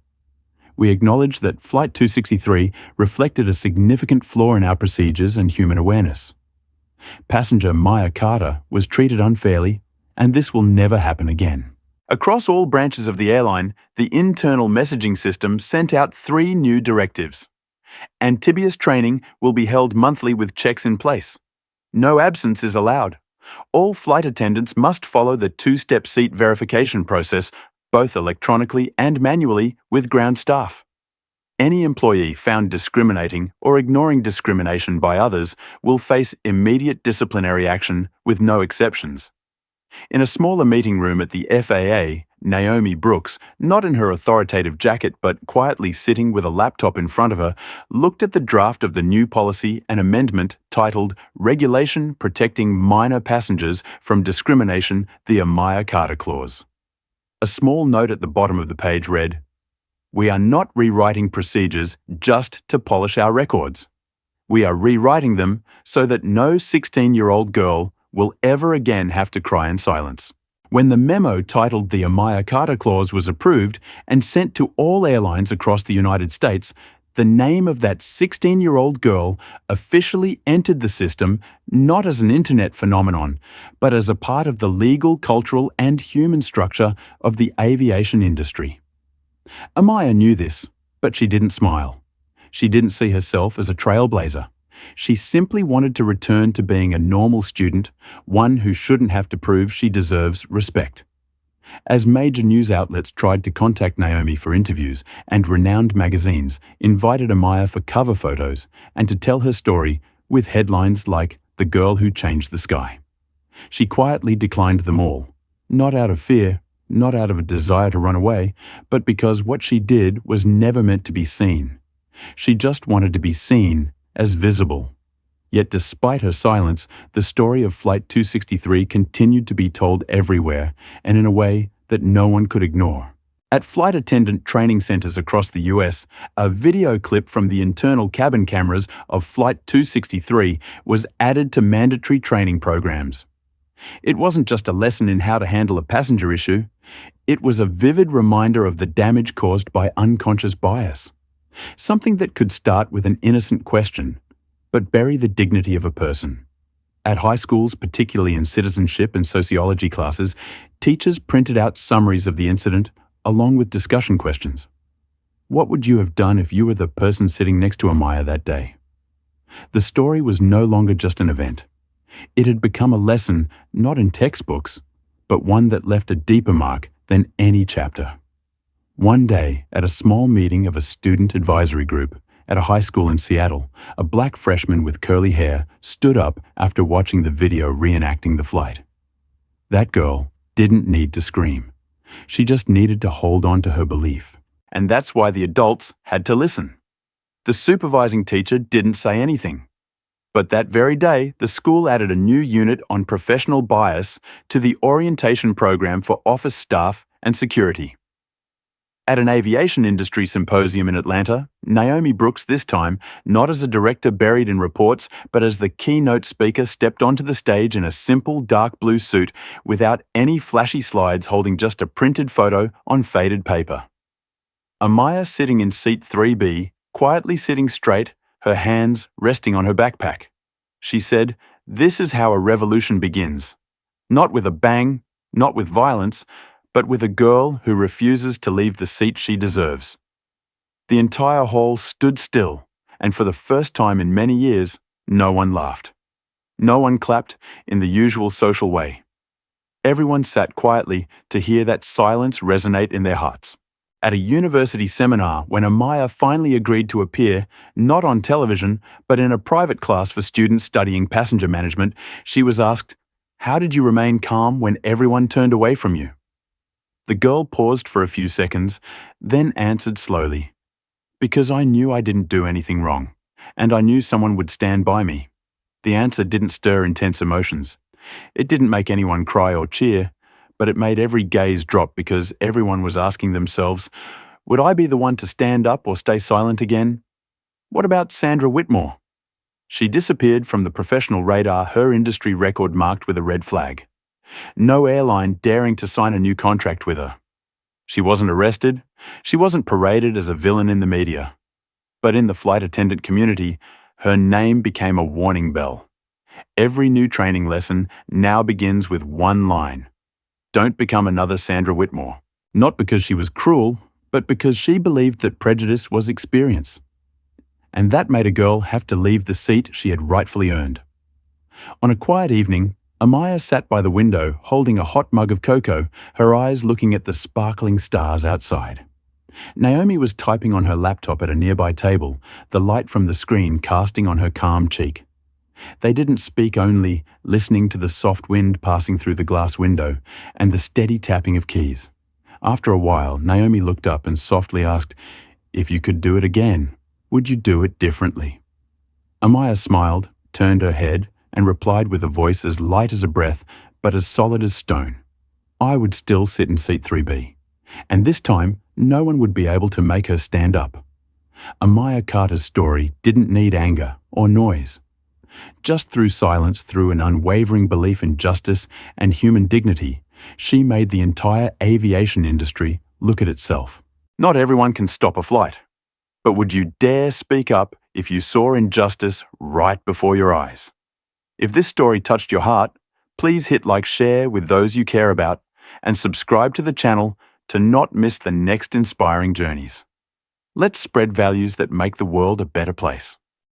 "We acknowledge that Flight 263 reflected a significant flaw in our procedures and human awareness. Passenger Maya Carter was treated unfairly, and this will never happen again." Across all branches of the airline, the internal messaging system sent out 3 new directives. Amphibious training will be held monthly with checks in place. No absence is allowed. All flight attendants must follow the 2-step seat verification process, both electronically and manually, with ground staff. Any employee found discriminating or ignoring discrimination by others will face immediate disciplinary action with no exceptions. In a smaller meeting room at the FAA, Naomi Brooks, not in her authoritative jacket but quietly sitting with a laptop in front of her, looked at the draft of the new policy and amendment titled Regulation Protecting Minor Passengers from Discrimination, the Amaya Carter Clause. A small note at the bottom of the page read, "We are not rewriting procedures just to polish our records. We are rewriting them so that no 16-year-old girl will ever again have to cry in silence." When the memo titled the Amaya Carter Clause was approved and sent to all airlines across the United States, the name of that 16-year-old girl officially entered the system not as an internet phenomenon, but as a part of the legal, cultural, and human structure of the aviation industry. Amaya knew this, but she didn't smile. She didn't see herself as a trailblazer. She simply wanted to return to being a normal student, one who shouldn't have to prove she deserves respect. As major news outlets tried to contact Naomi for interviews and renowned magazines invited Amaya for cover photos and to tell her story with headlines like "The Girl Who Changed the Sky," she quietly declined them all, not out of fear, not out of a desire to run away, but because what she did was never meant to be seen. She just wanted to be seen as visible. Yet despite her silence, the story of Flight 263 continued to be told everywhere and in a way that no one could ignore. At flight attendant training centers across the US, a video clip from the internal cabin cameras of Flight 263 was added to mandatory training programs. It wasn't just a lesson in how to handle a passenger issue. It was a vivid reminder of the damage caused by unconscious bias. Something that could start with an innocent question, but bury the dignity of a person. At high schools, particularly in citizenship and sociology classes, teachers printed out summaries of the incident along with discussion questions. What would you have done if you were the person sitting next to Amaya that day? The story was no longer just an event. It had become a lesson not in textbooks, but one that left a deeper mark than any chapter. One day, at a small meeting of a student advisory group at a high school in Seattle, a black freshman with curly hair stood up after watching the video reenacting the flight. That girl didn't need to scream. She just needed to hold on to her belief. And that's why the adults had to listen. The supervising teacher didn't say anything. But that very day, the school added a new unit on professional bias to the orientation program for office staff and security. At an aviation industry symposium in Atlanta, Naomi Brooks, this time, not as a director buried in reports, but as the keynote speaker, stepped onto the stage in a simple dark blue suit without any flashy slides, holding just a printed photo on faded paper. Amaya, sitting in seat 3B, quietly sitting straight, her hands resting on her backpack. She said, "This is how a revolution begins. Not with a bang, not with violence, but with a girl who refuses to leave the seat she deserves." The entire hall stood still, and for the first time in many years, no one laughed. No one clapped in the usual social way. Everyone sat quietly to hear that silence resonate in their hearts. At a university seminar, when Amaya finally agreed to appear, not on television, but in a private class for students studying passenger management, she was asked, "How did you remain calm when everyone turned away from you?" The girl paused for a few seconds, then answered slowly, "Because I knew I didn't do anything wrong, and I knew someone would stand by me." The answer didn't stir intense emotions. It didn't make anyone cry or cheer, but it made every gaze drop because everyone was asking themselves, would I be the one to stand up or stay silent again? What about Sandra Whitmore? She disappeared from the professional radar, her industry record marked with a red flag. No airline daring to sign a new contract with her. She wasn't arrested. She wasn't paraded as a villain in the media. But in the flight attendant community, her name became a warning bell. Every new training lesson now begins with one line: don't become another Sandra Whitmore. Not because she was cruel, but because she believed that prejudice was experience. And that made a girl have to leave the seat she had rightfully earned. On a quiet evening, Amaya sat by the window holding a hot mug of cocoa, her eyes looking at the sparkling stars outside. Naomi was typing on her laptop at a nearby table, the light from the screen casting on her calm cheek. They didn't speak, only listening to the soft wind passing through the glass window and the steady tapping of keys. After a while, Naomi looked up and softly asked, "If you could do it again, would you do it differently?" Amaya smiled, turned her head, and replied with a voice as light as a breath, but as solid as stone. "I would still sit in seat 3B. And this time, no one would be able to make her stand up." Amaya Carter's story didn't need anger or noise. Just through silence, through an unwavering belief in justice and human dignity, she made the entire aviation industry look at itself. Not everyone can stop a flight, but would you dare speak up if you saw injustice right before your eyes? If this story touched your heart, please hit like, share with those you care about, and subscribe to the channel to not miss the next inspiring journeys. Let's spread values that make the world a better place.